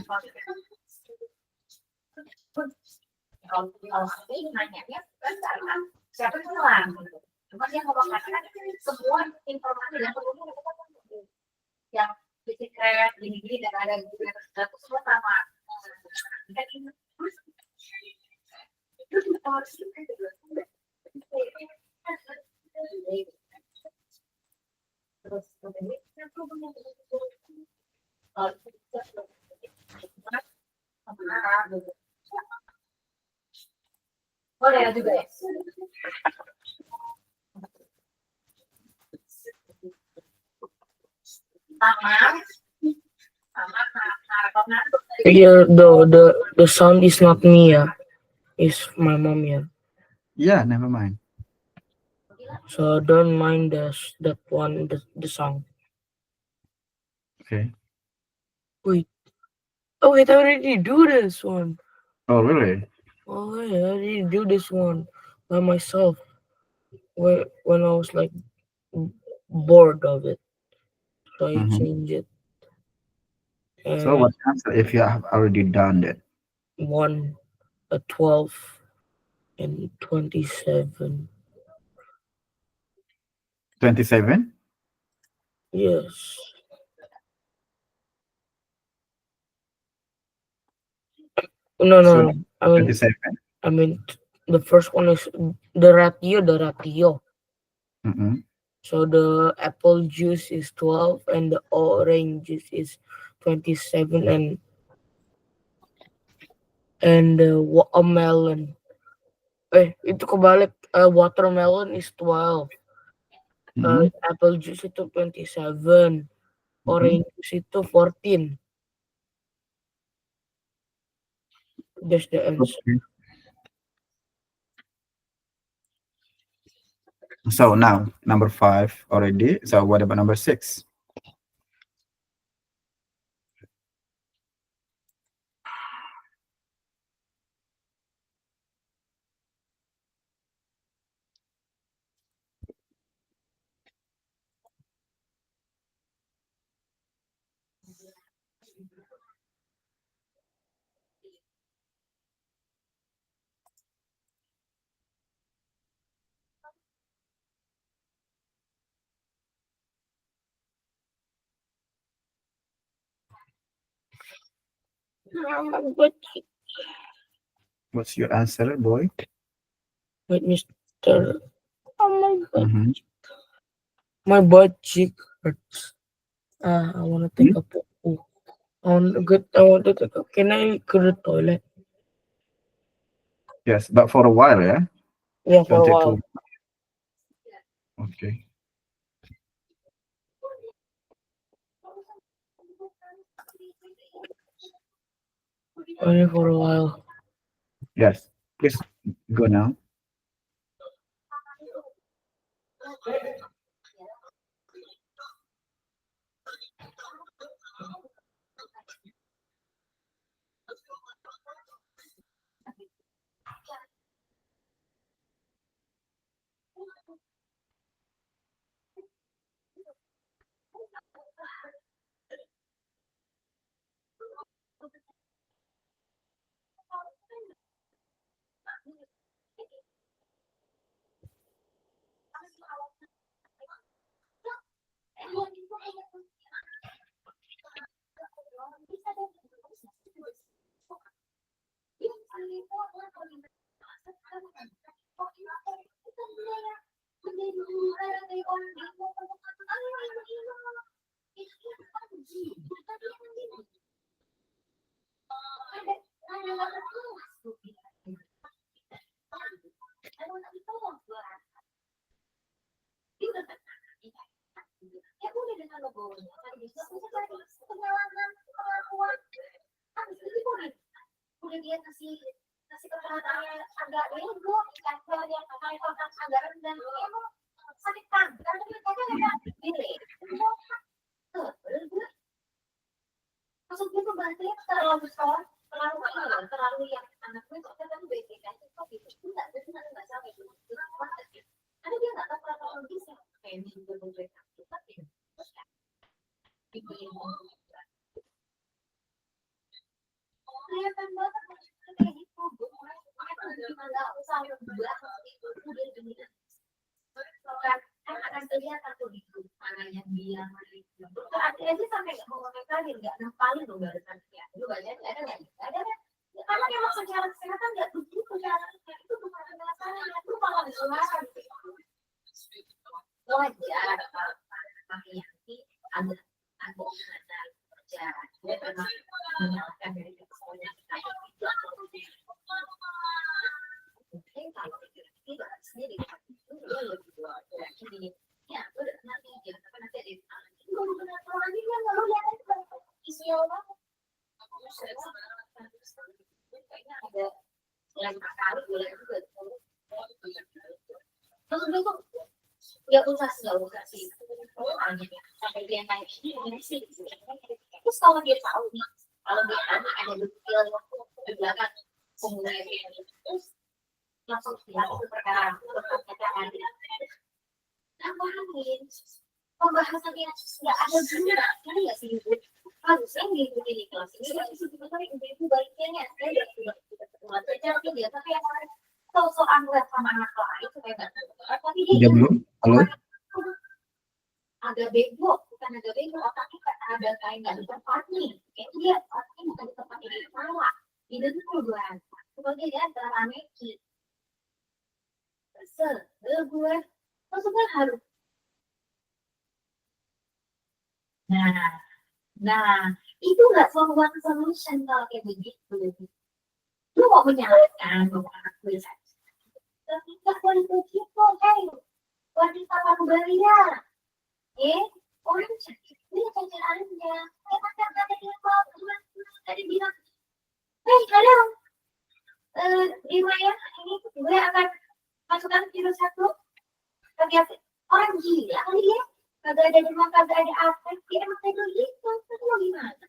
kalau ini nanyanya kan karena siapa yang pulang gitu. Cuma dia ngomong kan semua informasi yang perlu yang secret gini-gini dan ada itu semua sama. Terus boleh juga ya. Yeah, the sound is not me, yeah. It's my mom, yeah. Yeah, never mind. So don't mind that one, the song. Okay. Wait. Oh wait, I already do this one. Oh, really? Oh wait, I already do this one by myself. When I was like bored of it. So I change it. So what's the answer if you have already done it? 1, 12, and 27. 27? Yes. No. So I mean, 27. the first one is the ratio. Mm-hmm. So the apple juice is 12 and the orange juice is 27 and the watermelon. Itu kebalik. Watermelon is 12. Apple juice itu 27. Orange juice itu 14. That's the answer. Okay. So now number 5 already. So what about number 6? What's your answer, boy? Wait, Mr. Oh my god. My butt cheek hurts. I want to take a poo. I want to take a. Can I go to the toilet? Yes, but for a while, yeah? Yeah, for a 22. while. Okay. Only for a while. Yes. Please go now. sampai dia kasih perhatiannya agak bego, level yang agak rendah, emang sakit kan? Karena mereka nggak delay. Maksud gue tuh bahasanya terlalu soft, terlalu yang anak gue kok kan basic aja kok gitu. Enggak sampai itu. Karena dia nggak tahu kronologisnya. Kayak ini juga mereka tapi kelihatan banget maksudnya kayak gitu. Mereka nggak usah berbuat itu udah demi kan akan kelihatan tuh gitu mana yang dia mana itu. Akhirnya sih sampai nggak mau ngomentarin, nggak nempalin loh barisan ya. Lu banyak ada nggak? Ada kan? Karena memang secara kesehatan nggak begitu cara itu bukan masalah. Lu malah dilarang. Wajar tapi yang ada kerja dia memang menyalahkan dari semuanya mungkin kalau tidak sendiri itu lebih jadi ya udah nanti dia apa nanti ada itu benar lagi yang lalu lihat itu isinya banget kayaknya ada yang kali boleh juga terus itu nggak usah sih sampai dia naik ini sih terus kalau dia tahu nih kalau dia ada detail di belakang pengguna terus langsung dilakukan perkara perkataan tambahin pembahasan yang nggak ada guna kan nggak sih ibu harusnya ngikuti di kelas ini tapi sebetulnya ibu baiknya saya udah belajar dia tapi yang soal ngeliat sama anak lain supaya nggak tapi dia belum halo agak bego bukan agak bego otaknya ada kayak nggak di tempat nih kayak dia otaknya bukan di tempat yang salah itu tuh gue sebagai dia antara Meki gue maksudnya harus nah itu nggak one solution kalau kayak begitu lu mau menyalahkan anak gue tapi nggak boleh begitu wanita Baria orang sakit dia cacarannya ada dia tadi bilang halo Imaya ini gue akan masukkan virus 1 terlihat orang gila kali dia kagak ada demam kagak ada apa dia emang kayak gitu itu mau gimana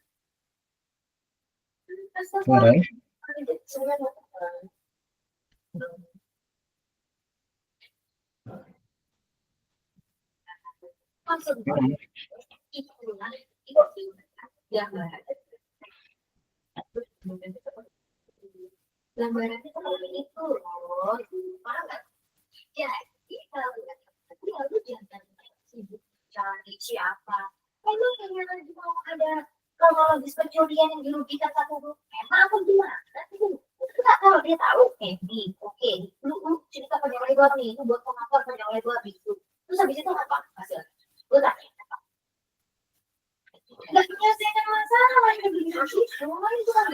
maksudnya itulah gambarannya seperti itu loh banget jadi kalau lu jangan sibuk cari siapa emang yang mau ada kronologis pencurian yang dirugikan satu emang aku gimana itu nggak tahu dia tahu oke lu cerita panjang lebar nih lu buat pengakuan panjang lebar gitu terus habis itu apa hasil gue tanya nggak menyelesaikan masalah yang begini semua itu kan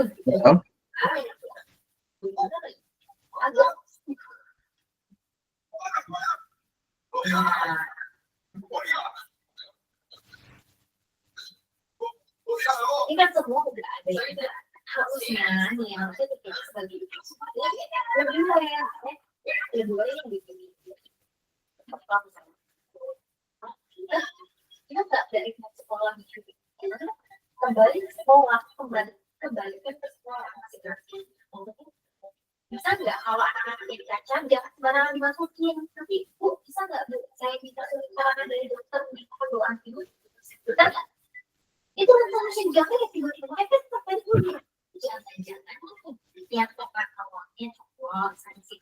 ini kan semua udah ada harusnya nih harusnya kita sebagai kedua yang bikin kita nggak dari sekolah kembali ke sekolah kembali ke sekolah masing-masing bisa nggak kalau anak-anak yang cacat jangan sembarangan dimasukin tapi bisa nggak saya minta saran dari dokter minta doang itu bisa nggak itu solusi jaga ya tiba-tiba mereka sampai dulu jangan yang tokat awalnya cowok sensitif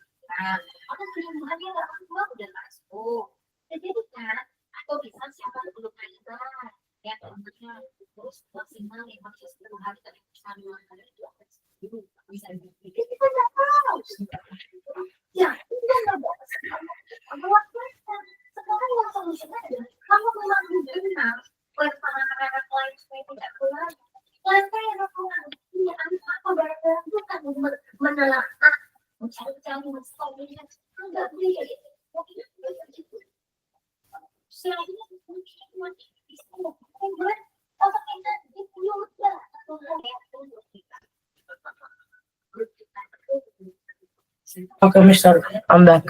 atau penyembuhannya nggak tua udah masuk jadi kan atau bisa siapa belum pernah yang tentunya terus maksimal 10 hari tapi bisa 2 hari itu akan sembuh bisa dipikir kita nggak tahu ya kita nggak bisa sekarang yang solusinya adalah kamu memang benar buat anak-anak lain supaya tidak keluar lantai yang keluar punya anak apa barang bukan menelaah mencari-cari masalahnya enggak boleh selainnya mungkin bisa membuat otak kita dipenuhi atau Okay, Mister, I'm back.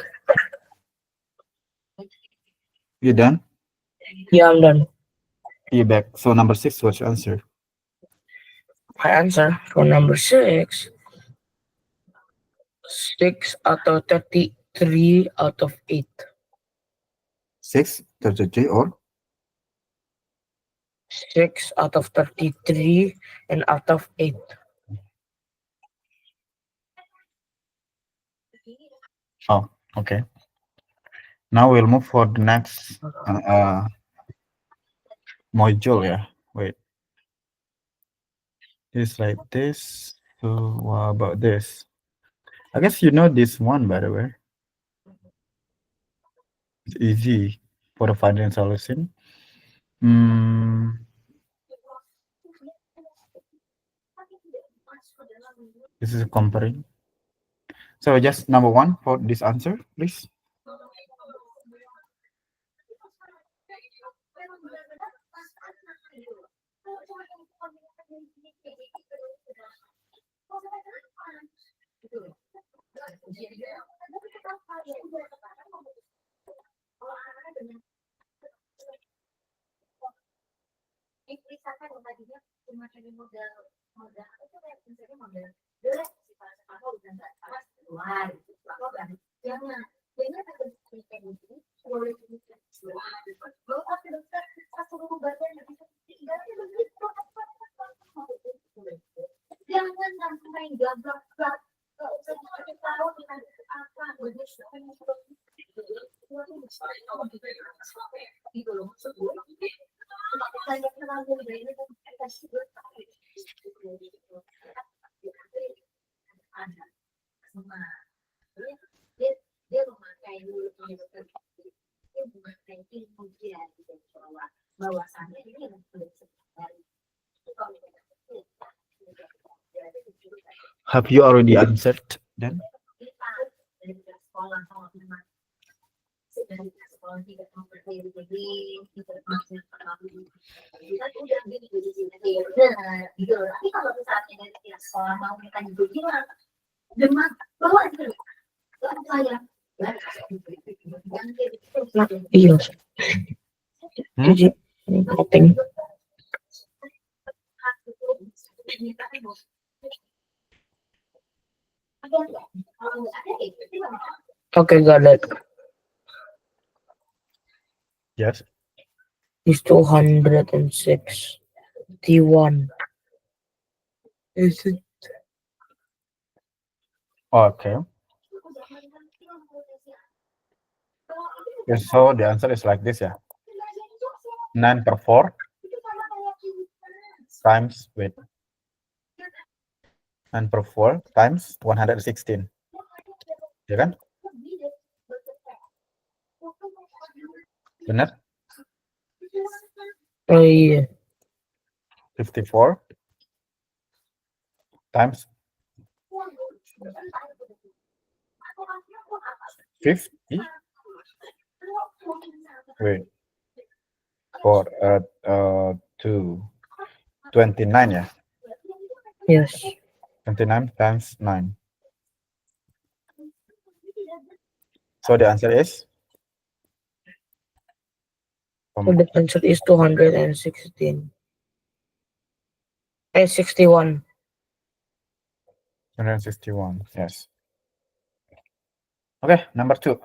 You done? Yeah, I'm done. You back. So number 6, what's your answer? My answer for number 6, 6 out of 33 out of 8. 6, 33 or 6 out of 33 and out of 8. oh, okay. Now we'll move for the next module. Yeah. Wait. It's like this. So what about this? I guess you know this one, by the way. It's easy for the finding solution. This is comparing. So just number 1 for this answer, please. Jangan sampai gabrak dia memakai bahwasannya ini Have you already answered then? Iya. Hmm? Jadi, penting. Okay, got it. Yes. It's 206. T1. Is it? Okay. Okay, so the answer is like this, yeah. 9 per 4 times, wait. 9 per 4 times 116. Ya kan? Benar? Oh iya. 54 times 50. Wait. For 29, yeah. Yes. 29 times 9. So the answer is? So the answer is 216. 61. 161, yes. Okay, number 2.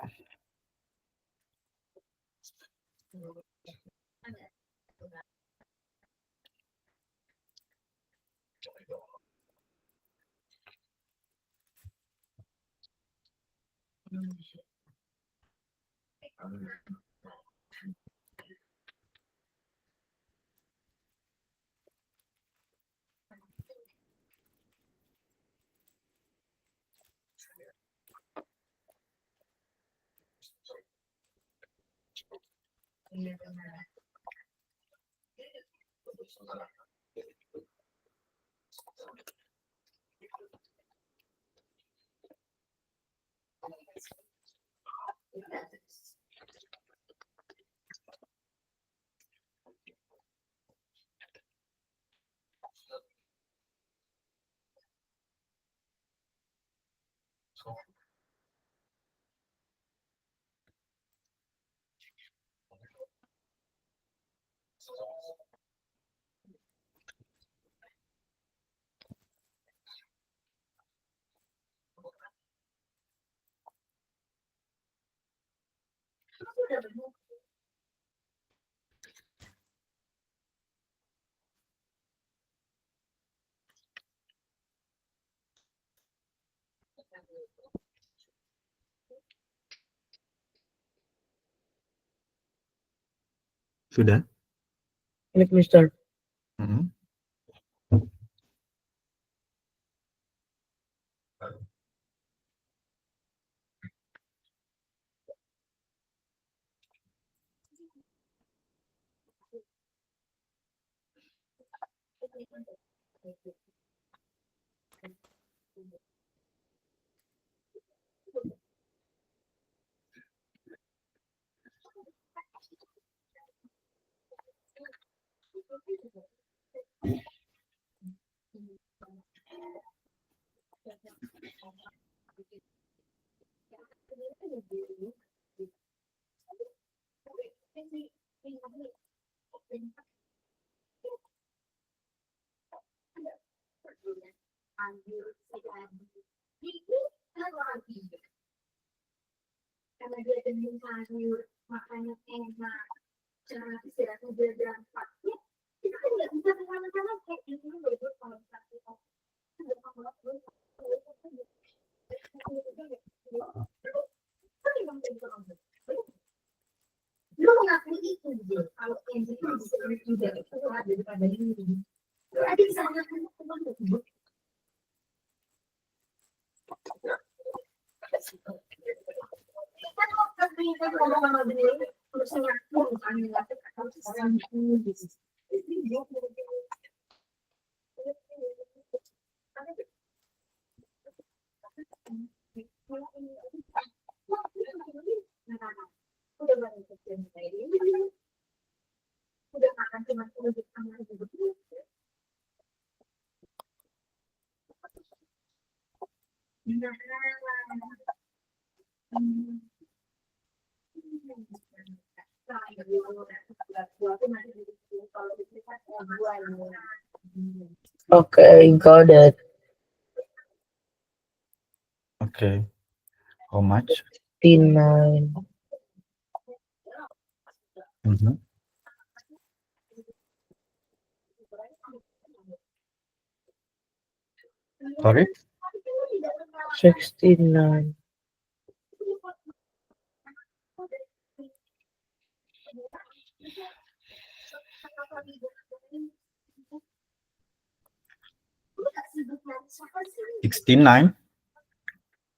Sudah? Let me start. Mm-mm. Karena dia cenderung sayur, makannya enak, cara istirahatnya dia berangkat. Ya, kita kan nggak bisa kemana-mana kayak gitu loh kalau misalnya kita lu mengakui itu gitu. Kalau yang itu bisa juga itu daripada ini. Berarti bisa mengakui itu. Kan kita ngomong sama dia terus ngaku misalnya harus orang gitu. Udah banyak kejadian kayak ini. Udah akan cuma untuk anak itu. Okay, got it. Okay. How much? 59. Mhm. Sorry? 69. $69?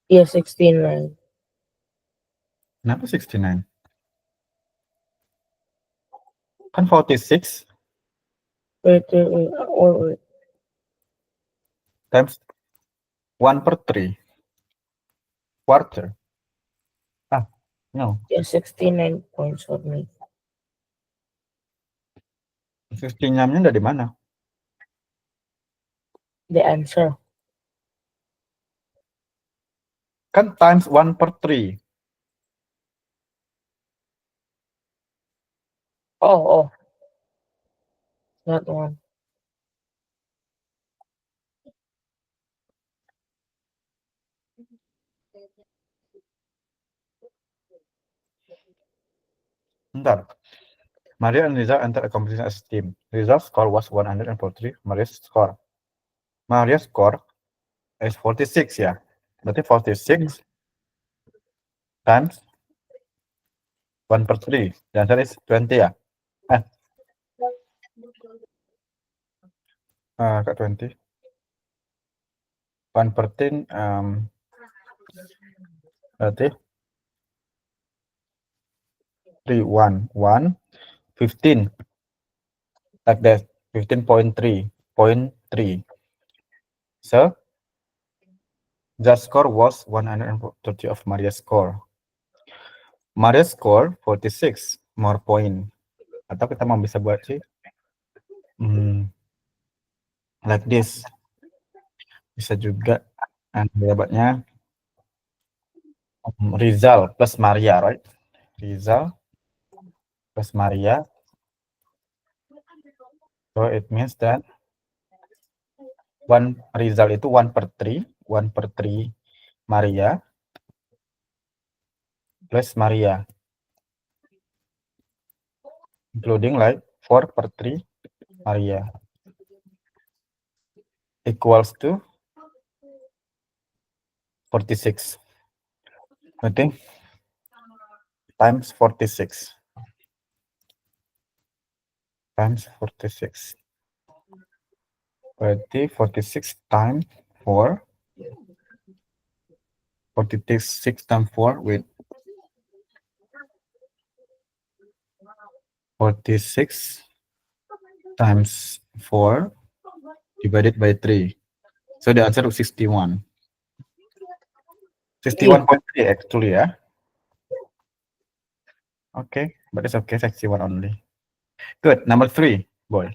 Yeah, 69. Kenapa 69? Kan 46 Wait, wait. times 1/3. Quarter. No. Yeah, 69 points for me. 69-nya dari mana? The answer. Kan times 1/3. Oh. That one. Bentar. Maria and Riza entered a competition as a team. Riza's score was 143. Maria's score is 46 ya. Berarti 46 times 1/3. The answer is 20 ya. Kak 20. 1/3 berarti 3, 1, 15. Like that. 15.3. So the score was 130 of Maria's score. Maria's score 46 more point. Atau kita mau bisa buat sih like this. Bisa juga jawabannya Rizal plus Maria, right? Rizal plus Maria. So it means that Rizal itu 1/3 Maria plus Maria, including like 4/3 Maria equals to 46. Berarti times 46. Times 46. Berarti 46 times 4. 46 times 4 with 46 times 4 divided by 3. So the answer is 61. 61.3 actually, yeah. Okay, but it's okay, 61 only. Good. Number 3, boy.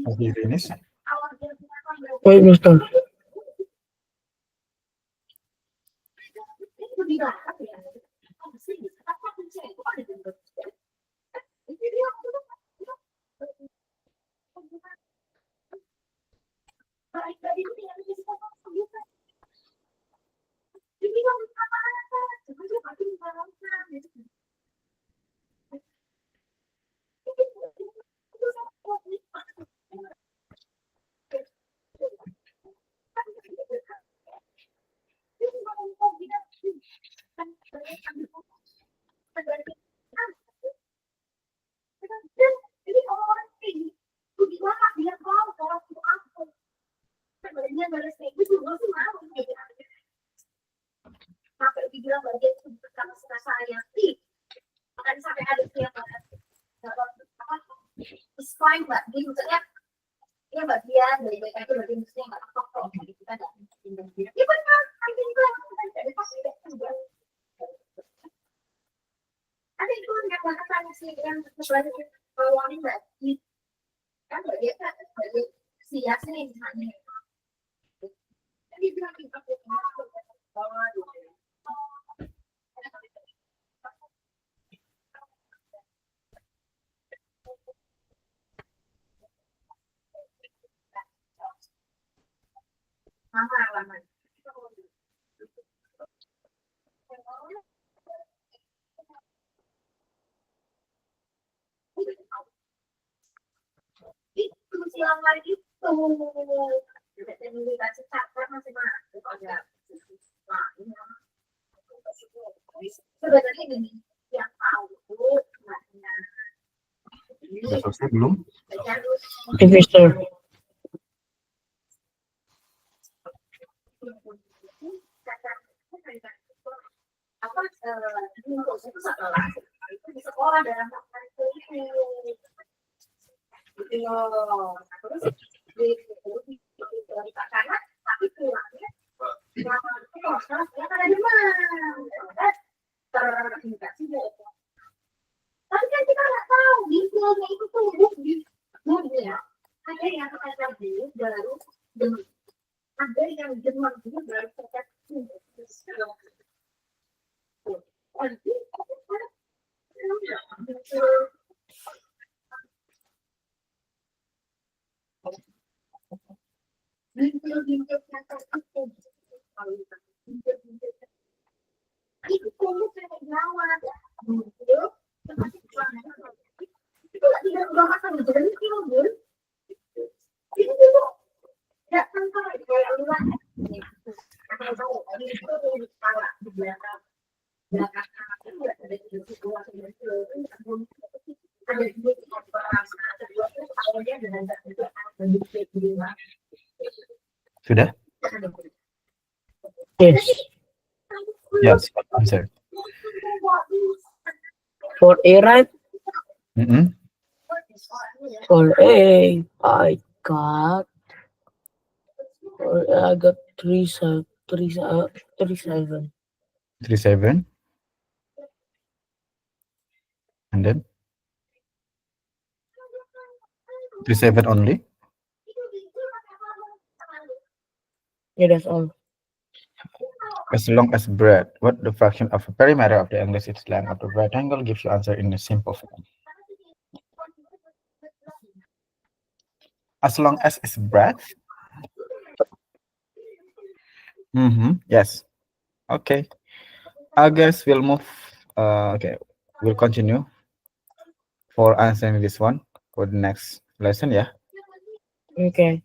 Have you finished? Wait, Mister. Udah selesai belum? Wait, Mister. Tapi kan kita nggak tahu detailnya itu tumbuh di dunia. Ada yang akan dulu baru demam. Ada yang demam dulu baru terkait tumbuh. bintiknya itu. Itu kulit kayak gawat. Itu tidak makan gitu kan itu mobil. Itu tuh tidak tentu kayak luar. Apa tahu itu di kepala di belakang. Belakang itu ada di sekolah ada di Sudah? Yes. Yes, answer. For A, right? Mm-mm. For A, I got 37. 37. And then 37 only. Yeah, that's all. As long as bread, what the fraction of a perimeter of the angle is length of the rectangle gives you answer in a simple form. As long as it's breadth. Yes. Okay. I guess we'll move. Okay, we'll continue for answering this one for the next lesson. Yeah. Okay.